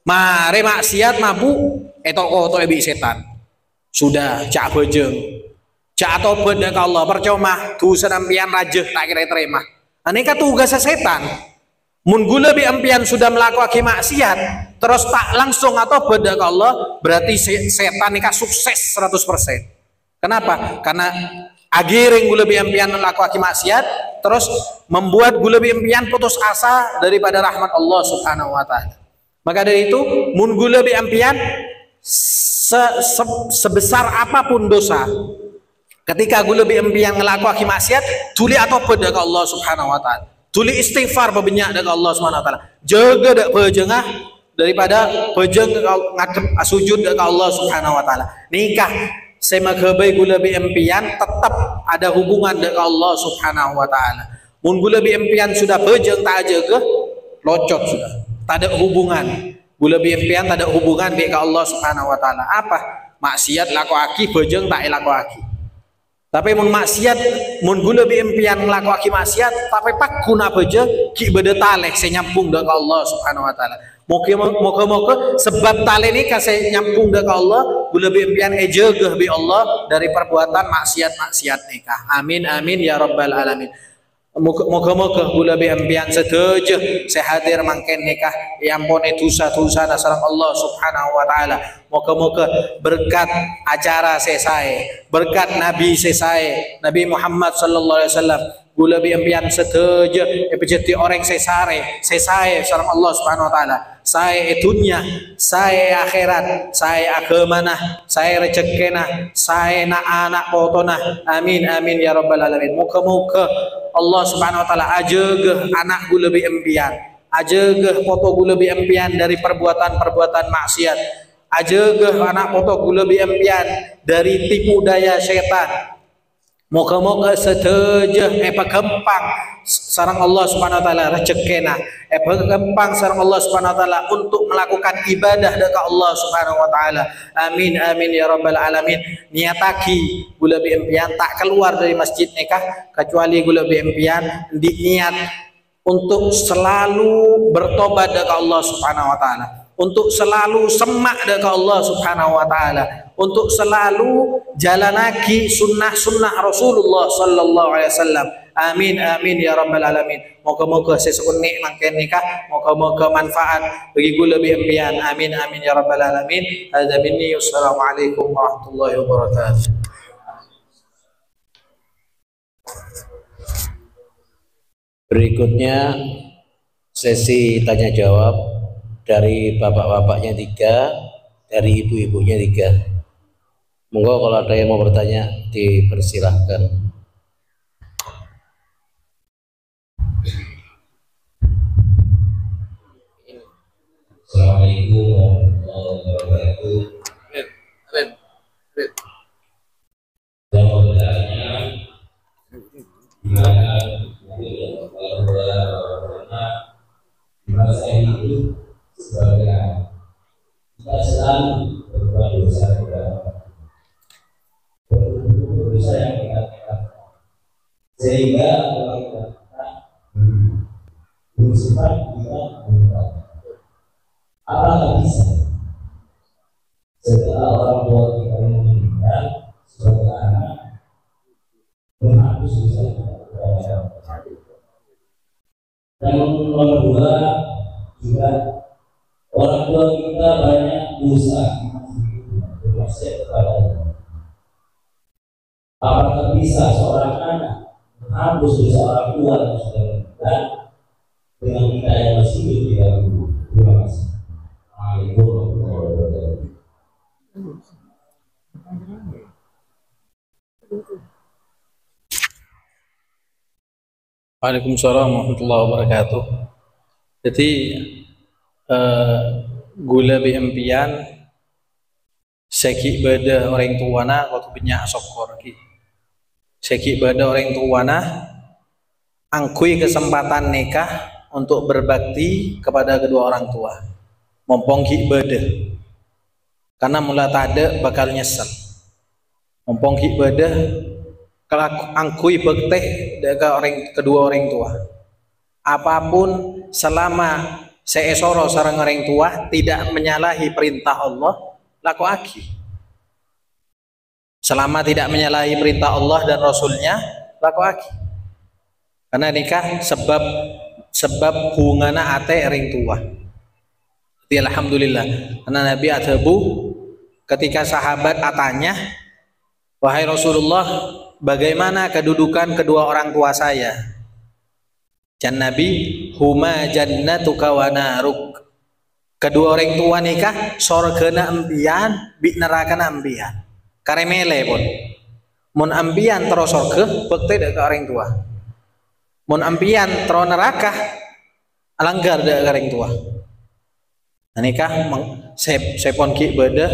mare maksiat mabu, toko ebi setan, sudah cak bejeng, cak atau benda ke Allah percuma, tu senampian raja tak kira terima, aneka tugas setan, mun gula bi empian sudah melakukan maksiat, terus tak langsung atau benda ke Allah, berarti setan nikah sukses 100%. Kenapa? Karena agiring gula bi empian melakukan maksiat, terus membuat gula bi impian putus asa daripada rahmat Allah Subhanahu wa taala. Maka dari itu, mun gula bi impian sebesar apapun dosa, ketika gula bi impian ngelakukan maksiat, tuli atau pada ke Allah Subhanahu wa taala. Tuli istighfar berbanyak dengan Allah Subhanahu wa taala. Jaga dak bejengah daripada bejeng ngadep sujud dengan Allah Subhanahu wa taala. Nikah sema kebai gula bi impian tetap ada hubungan dengan Allah Subhanahu wa taala. Mun gula bi impian sudah bejeng tak jaga, locot sudah. Tak ada hubungan. Gula bi impian tak ada hubungan dengan Allah Subhanahu wa taala. Apa? Maksiat laku aki bejeng tak laku aki. Tapi mun maksiat, mun gula bi impian laku aki maksiat, tapi pak guna bejeng ki beda taleh senyambung dengan Allah Subhanahu wa taala. Moga-moga sebab tali ini kasih nyampung dengan Allah, gula bi impian ejegah bi Allah dari perbuatan maksiat nikah. Amin amin ya rabbal alamin. Moga-moga gula bi impian setuju saya hadir mangken nikah yang pone dosa-dosa nasarang Allah Subhanahu wa taala. Moga-moga berkat acara selesai, berkat Nabi selesai, Nabi Muhammad sallallahu alaihi wasallam gula bi impian setuju jadi orang selesai sareng Allah Subhanahu wa taala. Saya dunia, saya akhirat, saya agamana, saya rezekina, saya anak potona. Amin amin ya rabbal alamin. Moga-moga Allah Subhanahu wa taala ajegeh anak gula bi impian, ajegeh foto gula bi impian dari perbuatan-perbuatan maksiat, ajegeh anak foto gula bi impian dari tipu daya setan. Moga-moga setuju gempang sarang Allah Subhanahu wa taala rezekina, gempang sarang Allah Subhanahu wa taala untuk melakukan ibadah dekat Allah Subhanahu wa taala. Amin amin ya rabbal alamin. Niataki gula bi impian tak keluar dari masjid nikah kecuali gula bi impian niat untuk selalu bertobat dekat Allah Subhanahu wa taala, untuk selalu semak ke Allah Subhanahu wa taala, untuk selalu jalan lagi sunnah-sunnah Rasulullah sallallahu alaihi wasallam. Amin amin ya rabbal alamin. Moga-moga sesekunik mangken nikah, moga-moga manfaat bagi gula lebih empian. Amin amin ya rabbal alamin. Hadza minni, wassalamualaikum warahmatullahi wabarakatuh. Berikutnya sesi tanya jawab dari bapak-bapaknya 3, dari ibu-ibunya 3. Monggo kalau ada yang mau bertanya dipersilahkan. Assalamualaikum warahmatullahi wabarakatuh. Saya mau bertanya, gimana saya hidup sebagai kita selalu berbuat dosa kepada dosa yang kita lakukan, sehingga kalau kita bersifat kita berbuat apakah bisa setelah orang tua kita yang meninggal sebagai anak menghapus dosa kita kepada dan nomor 2 juga orang tua kita banyak dosa bermaksiat kepada Allah. Apakah bisa seorang anak menghapus dosa orang tua yang sudah meninggal dengan kita yang masih hidup di dalam tubuh? Terima kasih. Assalamualaikum warahmatullahi wabarakatuh. Waalaikumsalam warahmatullahi wabarakatuh. Jadi gula biempian seki beda orang tuana waktu banyak sokor ki. Seki beda orang tuana angkui kesempatan nikah untuk berbakti kepada kedua orang tua. Mompong ki beda. Karena mula tade bakal nyesel. Mompong ki beda kalau angkui bekteh dengan kedua orang tua, apapun selama seesoro sarang orang tua tidak menyalahi perintah Allah, laku aki. Selama tidak menyalahi perintah Allah dan Rasulnya, laku aki. Karena nikah sebab hubungannya ate orang tua. Jadi alhamdulillah, karena Nabi Atabu ketika sahabat atanya, wahai Rasulullah, bagaimana kedudukan kedua orang tua saya? Jan Nabi, huma jannatuka wa naruk. Kedua orang tua nikah sorgana ambian, bi nerakana ambian. Karemele pun. Mun ambian terus sorga, bekte dek ke orang tua. Mun ambian terus neraka, alanggar dek ke orang tua. Nah, nikah sepon ki beda.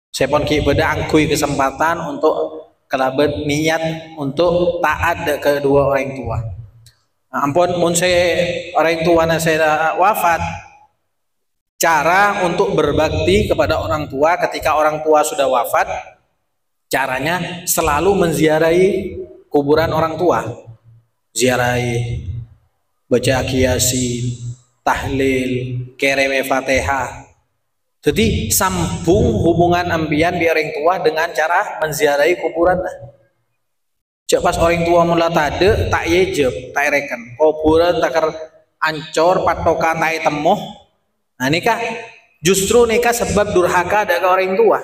Sepon ki beda angkui kesempatan untuk kelabat niat untuk taat kedua orang tua. Nah, ampun mun orang tua saya wafat, cara untuk berbakti kepada orang tua ketika orang tua sudah wafat, caranya selalu menziarahi kuburan orang tua. Ziarahi, baca Yasin, tahlil, kereme Fatihah. Jadi sambung hubungan ambian di orang tua dengan cara menziarahi kuburan. Cek pas orang tua mula tade tak yejeb, tak reken. Kuburan takar ancor patokan tak temoh. Nah nikah justru nikah sebab durhaka ada ke orang tua.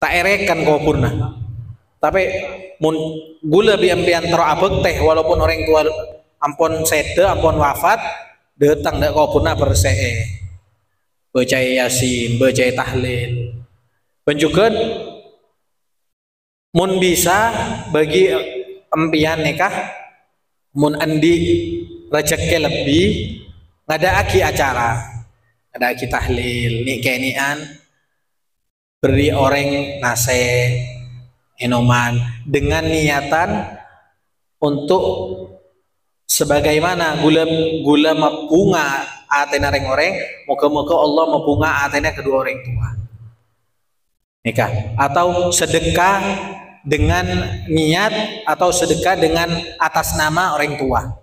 Tak reken kuburna. Tapi mun gula biambian terabek teh walaupun orang tua ampun sede, ampun wafat, datang dak kuburna bersee. Baca Yasin, baca tahlil. Penjukan mun bisa bagi empian nikah mun andi rezeki lebih ngada aki acara, ngada aki tahlil, nikenian beri orang nase enoman dengan niatan untuk sebagaimana gula bunga atena orang, moga-moga Allah membunga atena kedua orang tua. Nikah atau sedekah dengan niat atau sedekah dengan atas nama orang tua.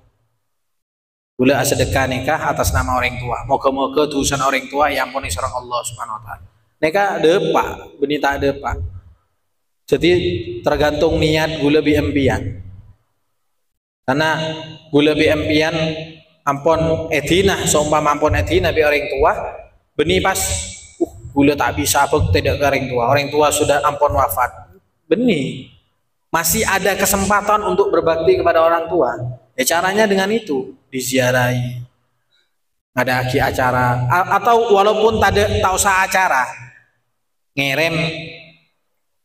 Gula sedekah nikah atas nama orang tua. Moga-moga tulisan orang tua yang ampuni sareng Allah Subhanahu wa taala. Nikah depa, benih tak depa. Jadi tergantung niat gula bi empian. Karena gula bi empian ampun edina, seumpama ampun edina bi orang tua, benih pas gula tak bisa apa tidak ke orang tua sudah ampun wafat. Benih masih ada kesempatan untuk berbakti kepada orang tua. Ya caranya dengan itu, diziarahi. Ada lagi acara atau walaupun tak usah acara, ngirim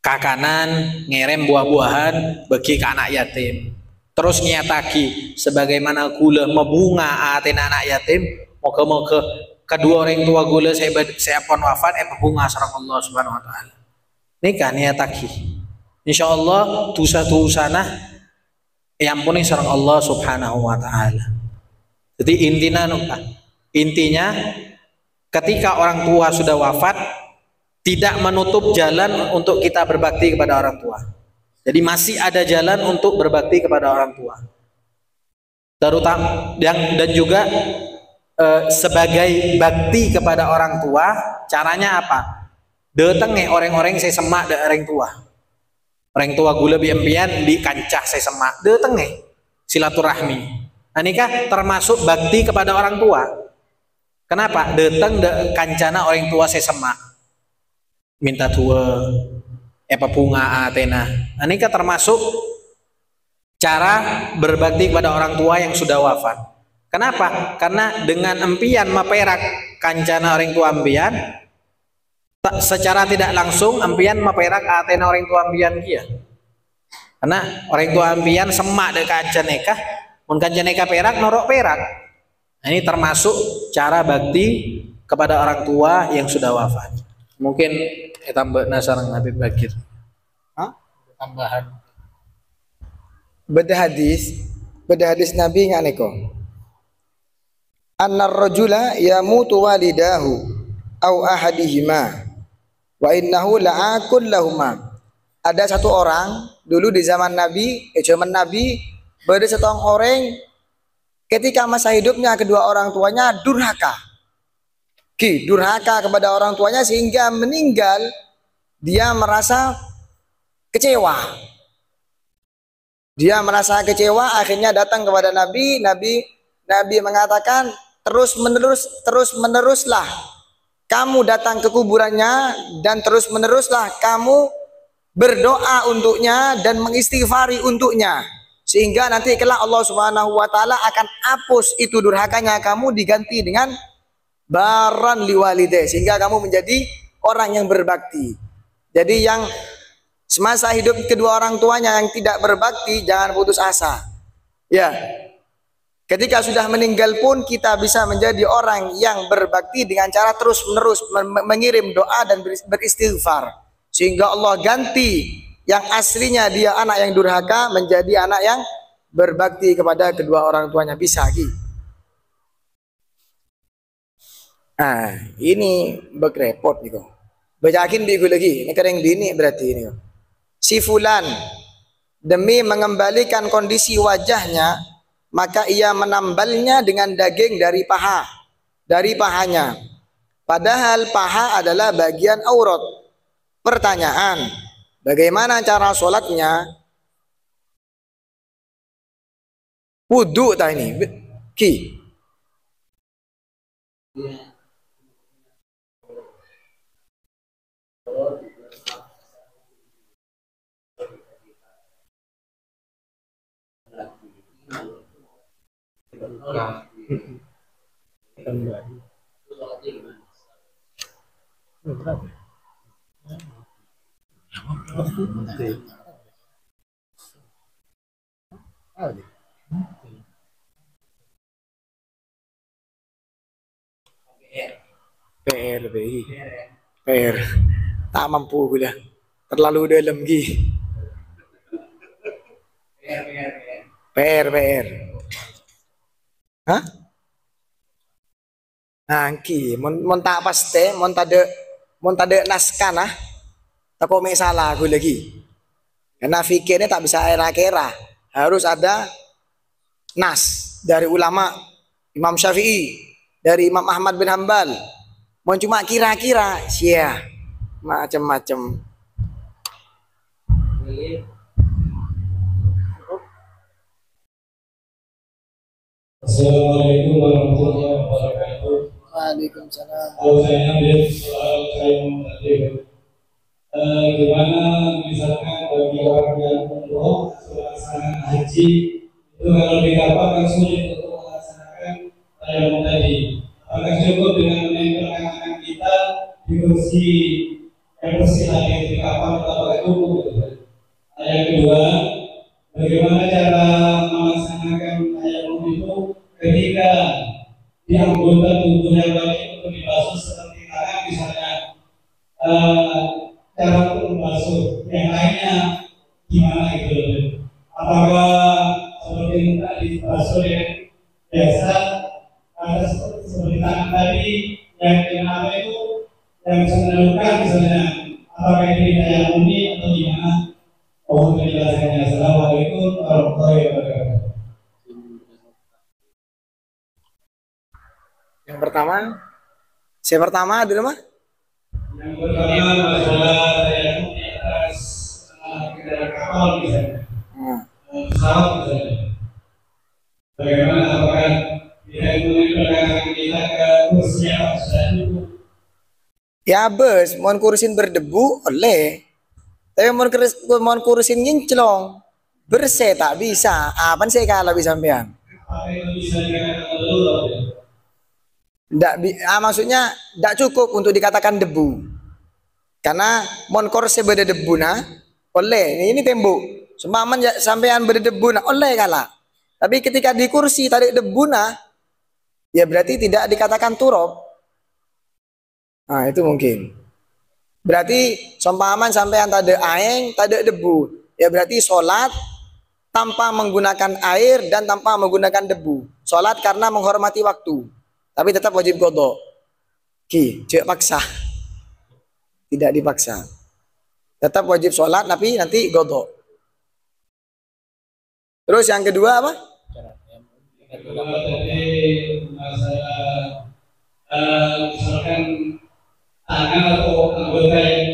kakanan, ngirim buah-buahan bagi ke anak yatim. Terus nyataki sebagaimana gula membunga atin anak yatim, moga-moga kedua orang tua gula saya pun wafat bunga sareng Allah Subhanahu wa taala. Nikah nyataki. Insyaallah dosa-dosana yang ampuni sareng Allah Subhanahu wa taala. Jadi intinya ketika orang tua sudah wafat tidak menutup jalan untuk kita berbakti kepada orang tua. Jadi masih ada jalan untuk berbakti kepada orang tua. Terutama dan juga sebagai bakti kepada orang tua, caranya apa? Datang orang-orang saya semak dari orang tua. Orang tua gula biempian di kancah saya semak, datang silaturahmi. Nah, ini kah termasuk bakti kepada orang tua. Kenapa? Datang kancana orang tua saya semak, minta tua, bunga atena. Nah, ini kah termasuk cara berbakti kepada orang tua yang sudah wafat. Kenapa? Karena dengan empian maperak kancana orang tua empian, secara tidak langsung empian maperak atena orang tua empian dia. Karena orang tua empian semak de kancan nikah, mun kancan nikah perak norok perak. Nah, ini termasuk cara bakti kepada orang tua yang sudah wafat. Mungkin tambah nasarang Habib Bakir. Tambahan. Beda hadis Nabi nganeko. Annar rajula yamutu walidahu au ahadihima wa innahu la'akul lahuma. Ada satu orang dulu di zaman Nabi, zaman Nabi, ada satu orang ketika masa hidupnya kedua orang tuanya durhaka. Durhaka kepada orang tuanya sehingga meninggal dia merasa kecewa. Dia merasa kecewa, akhirnya datang kepada Nabi. Nabi mengatakan terus meneruslah kamu datang ke kuburannya dan terus meneruslah kamu berdoa untuknya dan mengistighfari untuknya sehingga nanti kelak Allah Subhanahu wa taala akan hapus itu durhakanya kamu diganti dengan baran liwalide sehingga kamu menjadi orang yang berbakti. Jadi yang semasa hidup kedua orang tuanya yang tidak berbakti jangan putus asa. Ya. Ketika sudah meninggal pun kita bisa menjadi orang yang berbakti dengan cara terus-menerus mengirim doa dan beristighfar. Sehingga Allah ganti yang aslinya dia anak yang durhaka menjadi anak yang berbakti kepada kedua orang tuanya. Bisa lagi. Nah, ini begrepot nih kok. Bacakin biku lagi. Ini kering bini berarti ini kok. Si fulan demi mengembalikan kondisi wajahnya maka ia menambalnya dengan daging dari pahanya. Padahal paha adalah bagian aurat. Pertanyaan, bagaimana cara sholatnya? Wudu tak ini? PR tak mampu gula terlalu dalam gi PR hah angki mon tak paste mon tade naskah nah tak kok salah aku lagi karena fikirnya tak bisa era-era harus ada nas dari ulama Imam Syafi'i, dari Imam Ahmad bin Hambal. Mau cuma kira-kira, sia, macam-macam. Assalamualaikum warahmatullahi wabarakatuh. Waalaikumsalam. Kalau saya ambil soal saya mau tadi, gimana misalkan bagi orang yang umroh melaksanakan haji itu kalau di kapal kan sulit untuk melaksanakan yang tadi. Apakah cukup dengan menempelkan tangan kita di kursi yang bersih lagi di kapal atau cukup? Yang kedua, bagaimana cara melaksanakan tayammum itu ketika di anggota tubuh yang lain untuk dibasuh seperti tangan misalnya, cara untuk membasuh yang lainnya gimana gitu? Apakah seperti minta dibasuh yang biasa, ada seperti tangan tadi yang apa itu yang bisa menemukan misalnya, apakah ini tayammum atau gimana? Mohon penjelasannya. Assalamualaikum warahmatullahi wabarakatuh. Yang pertama, saya pertama dulu mah. Yang pertama masalah tayammum di atas kendaraan kapal misalnya, pesawat misalnya. Bagaimana apakah tayammum menempelkan kita ke kursi yang sudah cukup? Ya bes, mau kurusin berdebu oleh. Tapi mau kurusin nyinclong bersih tak bisa. Apa sih kalau bisa sampean? Apa yang bisa dikatakan leluhur? Maksudnya tidak cukup untuk dikatakan debu. Karena mon korse beda debu nah, oleh ini tembok. Semaman sampean beda debu nah, oleh kalah. Tapi ketika di kursi tarik debu nah, ya berarti tidak dikatakan turab. Nah itu mungkin. Berarti sompaman sampean tak ada aeng, tak ada debu. Ya berarti sholat tanpa menggunakan air dan tanpa menggunakan debu. Sholat karena menghormati waktu. Tapi tetap wajib qadha. Jangan paksa. Tidak dipaksa. Tetap wajib sholat tapi nanti qadha. Terus yang kedua apa? Kedua tadi masalah misalkan tangan atau anggota yang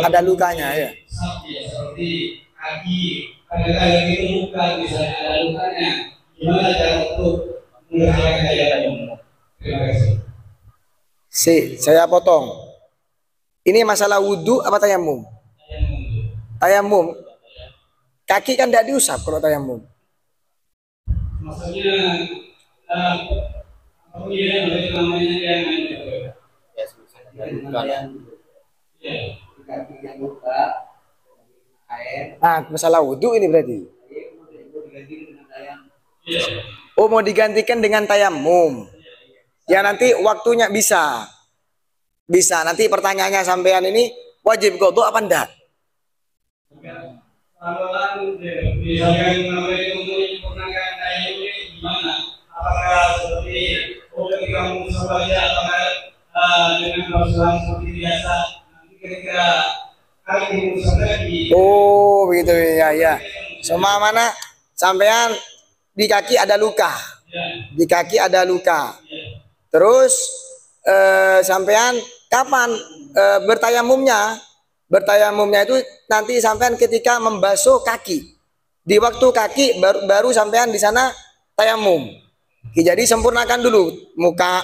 Ada lukanya ya. Seperti kaki, kadang-kadang itu luka misalnya ada lukanya. Gimana cara untuk mengerjakan tayammum? Terima kasih. Saya potong. Ini masalah wudhu apa tayamum? Tayamum. Kaki kan tidak diusap kalau tayamum. Maksudnya apa ya namanya yang Masalah wudhu ini berarti. Oh mau digantikan dengan tayamum. Ya nanti waktunya bisa. Bisa nanti pertanyaannya sampean ini wajib qadha apa enggak? Kalau misalkan namanya untuk menyempurnakan tayammum ini gimana? Apakah seperti ketika saja apakah dengan basuhan seperti biasa nanti ketika kali diusap lagi? Oh begitu ya ya. Semua mana sampean di kaki ada luka. Di kaki ada luka. Terus sampean kapan bertayamumnya? Bertayamumnya itu nanti sampean ketika membasuh kaki. Di waktu kaki baru sampean di sana tayamum. Jadi sempurnakan dulu muka,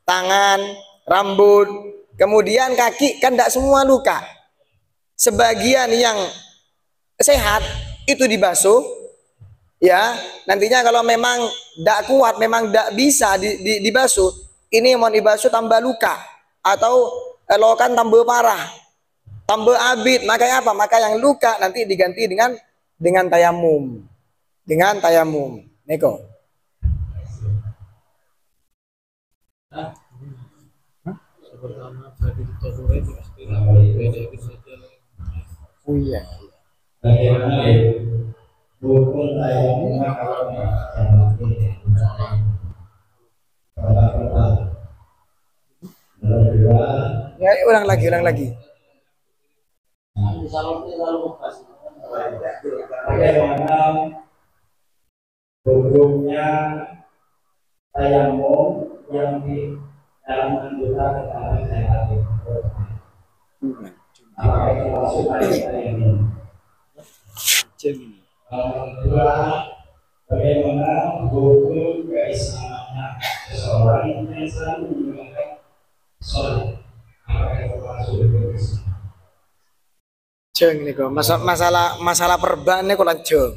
tangan, rambut, kemudian kaki kan tidak semua luka. Sebagian yang sehat itu dibasuh. Ya, nantinya kalau memang tidak kuat, memang tidak bisa dibasuh, ini mau dibasuh tambah luka atau lokan tambah parah, tambah abid, makanya apa? Maka yang luka nanti diganti dengan tayamum, Neko. Oh iya. Bagaimana hukum tayammum kalau Ya, ulang lagi. Bagaimana hukumnya tayamum yang di dalam anggota ketahanan sehat. Apakah itu masuk tayamum? Kedua, bagaimana hukum keislaman seseorang yang selalu menggunakan sholat? Apakah itu masuk Islam? Jeng nih kok masalah perban nih kok lanjut.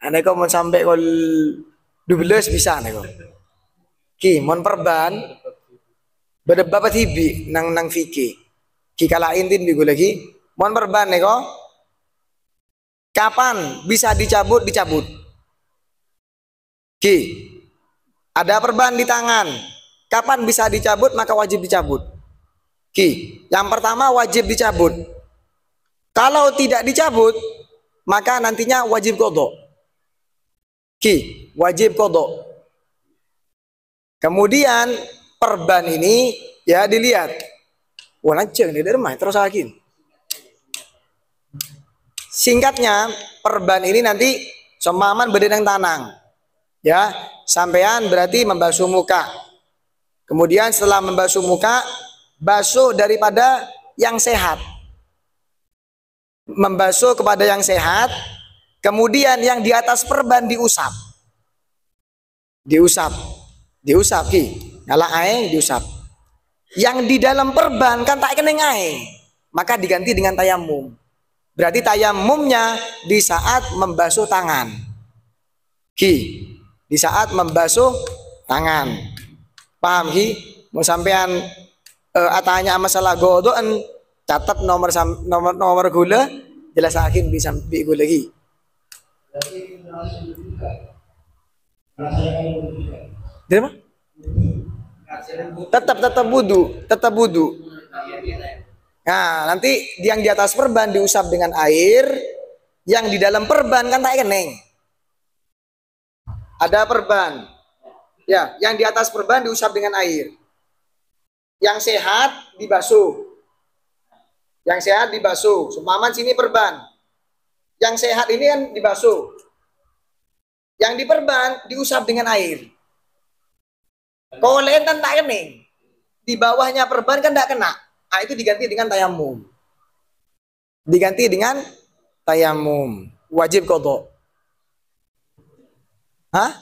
Ane kok mau sampai kok 12 bisa nih kok. Ki mon perban beda bapak tibi nang fikih. Ki kala intin bigu lagi mon perban nih kok. Kapan bisa dicabut? Ki ada perban di tangan. Kapan bisa dicabut? Maka wajib dicabut. Ki yang pertama wajib dicabut. Kalau tidak dicabut, maka nantinya wajib qadha. Ki, wajib qadha. Kemudian perban ini ya dilihat. Wah, lanceng nih dari mana terus lagi. Singkatnya, perban ini nanti semaman bedenang tanang. Ya, sampean berarti membasuh muka. Kemudian setelah membasuh muka, basuh daripada yang sehat. Membasuh kepada yang sehat, kemudian yang di atas perban diusap ki nyala aeng diusap. Yang di dalam perban kan tak kena aeng, maka diganti dengan tayamum. Berarti tayamumnya di saat membasuh tangan ki, di saat membasuh tangan. Paham ki? Mau sampean tanya masalah godoan, catat nomor gula, jelasakin bisa bigu lagi. Dia apa? Tetap wudu. Nah, nanti yang di atas perban diusap dengan air, yang di dalam perban kan tak keneng. Ada perban. Ya, yang di atas perban diusap dengan air. Yang sehat dibasuh. Semaman sini perban. Yang sehat ini kan dibasuh. Yang di perban diusap dengan air. Kalau kan tak kening. Di bawahnya perban kan tak kena. Nah, itu diganti dengan tayamum. Wajib qadha. Hah?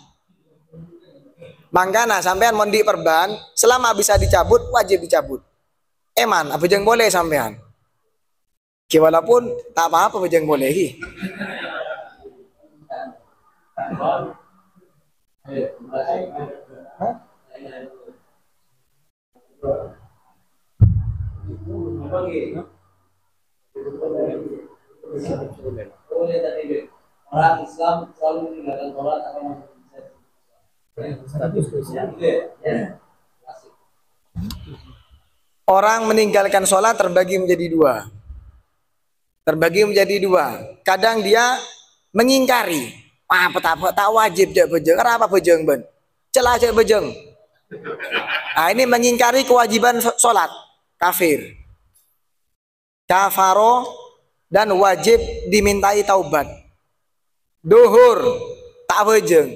Mangkana sampean mondi perban selama bisa dicabut wajib dicabut. Eman apa jeng boleh sampean? Ki walaupun tak apa-apa bejeng boleh ki. Orang Islam selalu meninggalkan sholat atau Orang meninggalkan sholat terbagi menjadi dua. Kadang dia mengingkari. Apa tak wajib dia bejeng. Kenapa bejeng ben? Celah aja bejeng. Nah, ini mengingkari kewajiban sholat. Kafir. Kafaro dan wajib dimintai taubat. Duhur tak bejeng.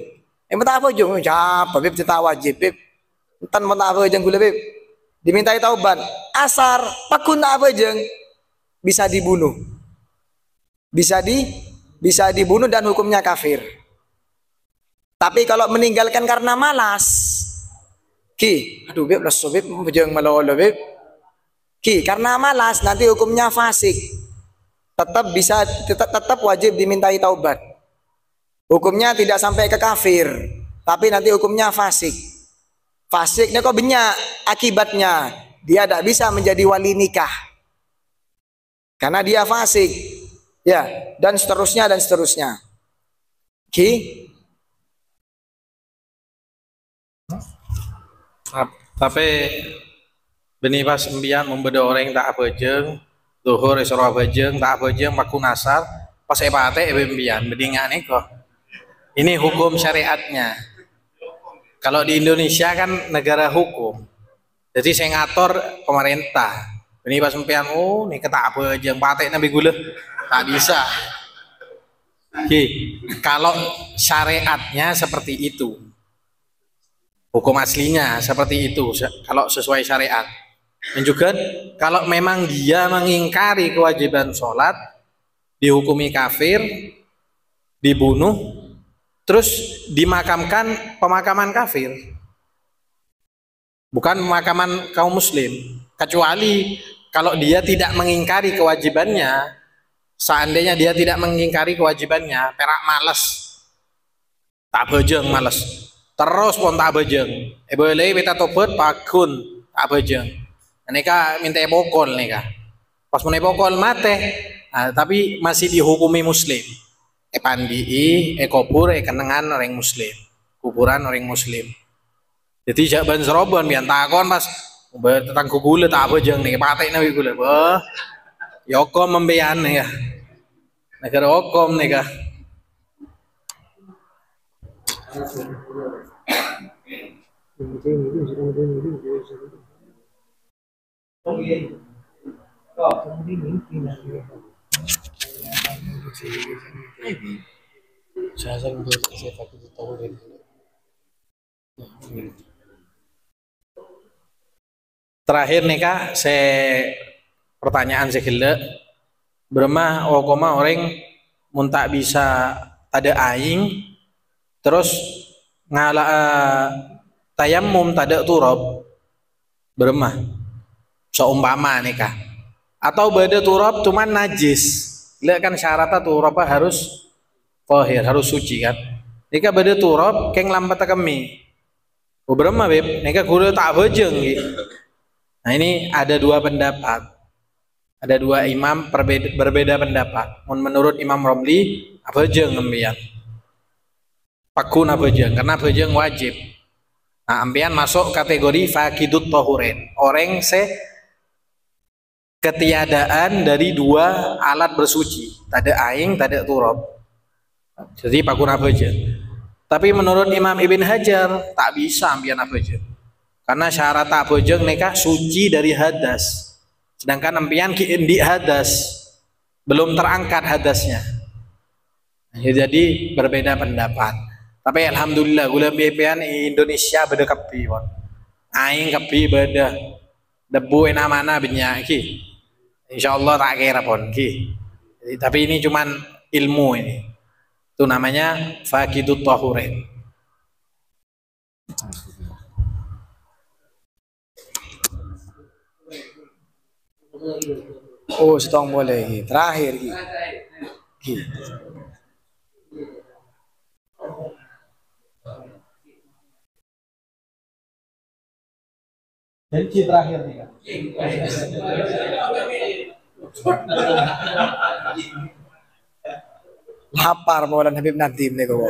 Tak bejeng. Siapa beb tak wajib beb. Entan mau tak bejeng gula beb. Dimintai taubat. Asar pakun tak bejeng bisa dibunuh. Bisa dibunuh dan hukumnya kafir. Tapi kalau meninggalkan karena malas, ki, aduh beb lesu beb bejeng malolo beb. Ki, karena malas nanti hukumnya fasik. Tetap wajib dimintai taubat. Hukumnya tidak sampai ke kafir, tapi nanti hukumnya fasik. Fasiknya kok banyak akibatnya. Dia tidak bisa menjadi wali nikah. Karena dia fasik. Ya, dan seterusnya. Ki? Tapi beni pas embian membeda orang yang tak bejeng, zuhur isra bejeng, tak bejeng paku nasar, pas epate embian bedingan kok. Ini hukum syariatnya. Kalau di Indonesia kan negara hukum. Jadi saya ngatur pemerintah. Beni pas embian nih ketak bejeng pate nabi gula. Tak bisa. Ki, kalau syariatnya seperti itu. hukum aslinya seperti itu kalau sesuai syariat. Dan juga kalau memang dia mengingkari kewajiban sholat, dihukumi kafir, dibunuh, terus dimakamkan pemakaman kafir, bukan pemakaman kaum muslim. Kecuali kalau dia tidak mengingkari kewajibannya, seandainya dia tidak mengingkari kewajibannya, perak males, tak bejeng males, terus pun tak bejeng, boleh kita tobat pakun tak bejeng, neka minta pokol neka, pas mau pokol mate, tapi masih dihukumi muslim, pandi, kubur, kenangan orang muslim, kuburan orang muslim. Jadi jaban serobon biar takon pas tentang gula tak bejeng nih, pakai nabi gula, bah, yokom membean nih ya, negara hukum nih kah. Terakhir nih kak, pertanyaan segala bermah wakoma orang muntak bisa tada aing terus ngala tayamum tada turab bermah seumpama nih kak, atau beda turab cuman najis, lihat kan syaratnya turab harus zahir, harus suci kan. Nika beda turab keng lambat kami bermah beb nika gula tak bejeng gitu. Nah ini ada dua pendapat, ada dua imam berbeda pendapat. Menurut Imam Romli bejeng ambian pakun bejeng karena bejeng wajib. Nah ambian masuk kategori fakidut tahurin, orang ketiadaan dari dua alat bersuci, tada aing tada turab, jadi pakun bejeng. Tapi menurut Imam Ibn Hajar tak bisa ambian bejeng karena syarat tak bojeng nikah suci dari hadas, sedangkan empian di hadas belum terangkat hadasnya. Jadi berbeda pendapat. Tapi alhamdulillah gula BPN Indonesia beda kepi pon, aing kepi beda debu enak mana banyak ki, insyaallah tak kira pon ki. Tapi ini cuman ilmu ini, itu namanya fakidut tahurin. Oh, setong boleh. Terakhir ki. Janji terakhir nih kak. Lapar Maulana Habib Nadim nih kau.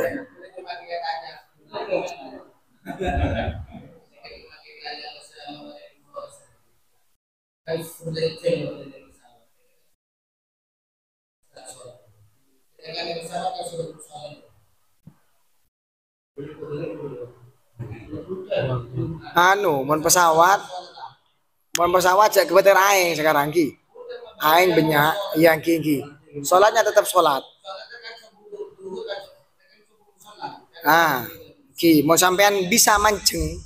Mon pesawat cek kebetulan aing sekarang ki, aing banyak yang ki, sholatnya tetap sholat. Ki, mau sampean bisa mancing,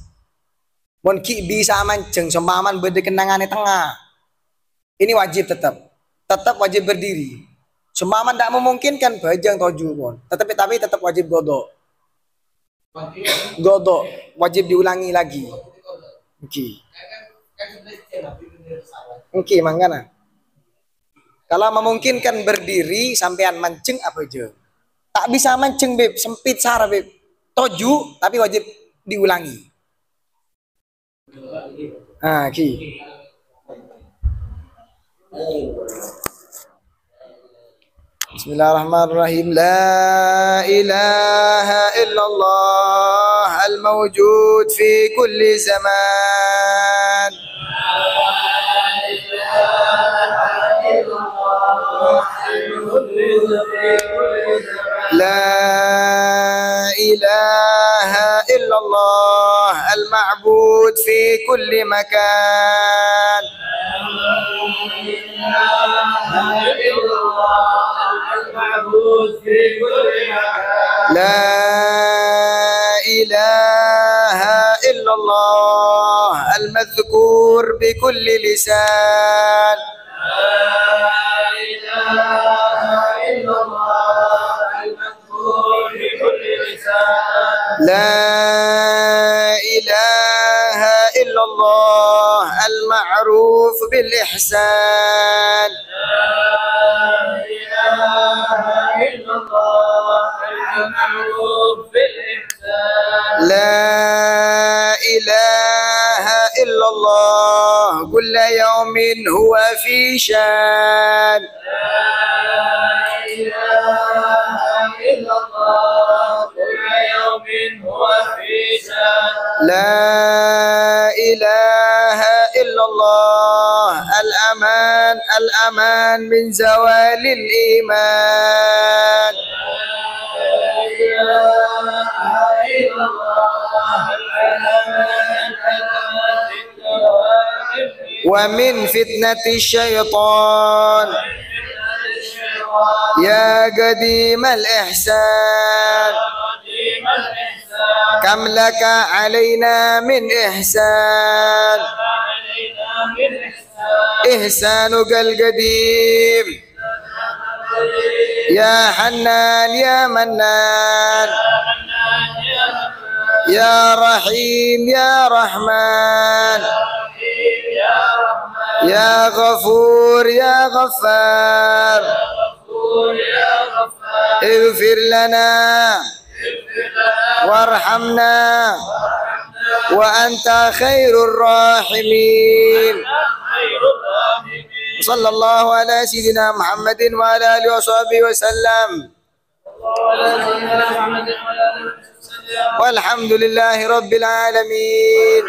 mon ki bisa mancing, seumpaman beda kenangan di tengah, ini wajib tetap wajib berdiri. Seumpaman tidak memungkinkan bajang toju mon, tapi tetap wajib godok wajib diulangi lagi. Oke, mangana. Kalau memungkinkan berdiri sampean mancing apa aja. Tak bisa mancing beb, sempit sar beb. Toju tapi wajib diulangi. Ki. Bismillahirrahmanirrahim. La ilaha illallah al-mawjud fi kulli zaman. La ilaha illallah al-ma'bud fi kulli makan. La ilaha إلا الله المذكور بكل لسان لا إله إلا الله المعروف بالإحسان لا إله إلا الله كل يوم هو في شان لا إله إلا الله الأمان الأمان من زوال الإيمان ومن فتنة الشيطان يا قديم الإحسان كم لك علينا من إحسان إحسانك القديم يا حنان يا منان يا رحيم يا رحمن يا غفور يا غفار اغفر لنا وارحمنا وأنت خير الراحمين. صلى الله على سيدنا محمد وعلى آله وصحبه وسلم والحمد لله رب العالمين.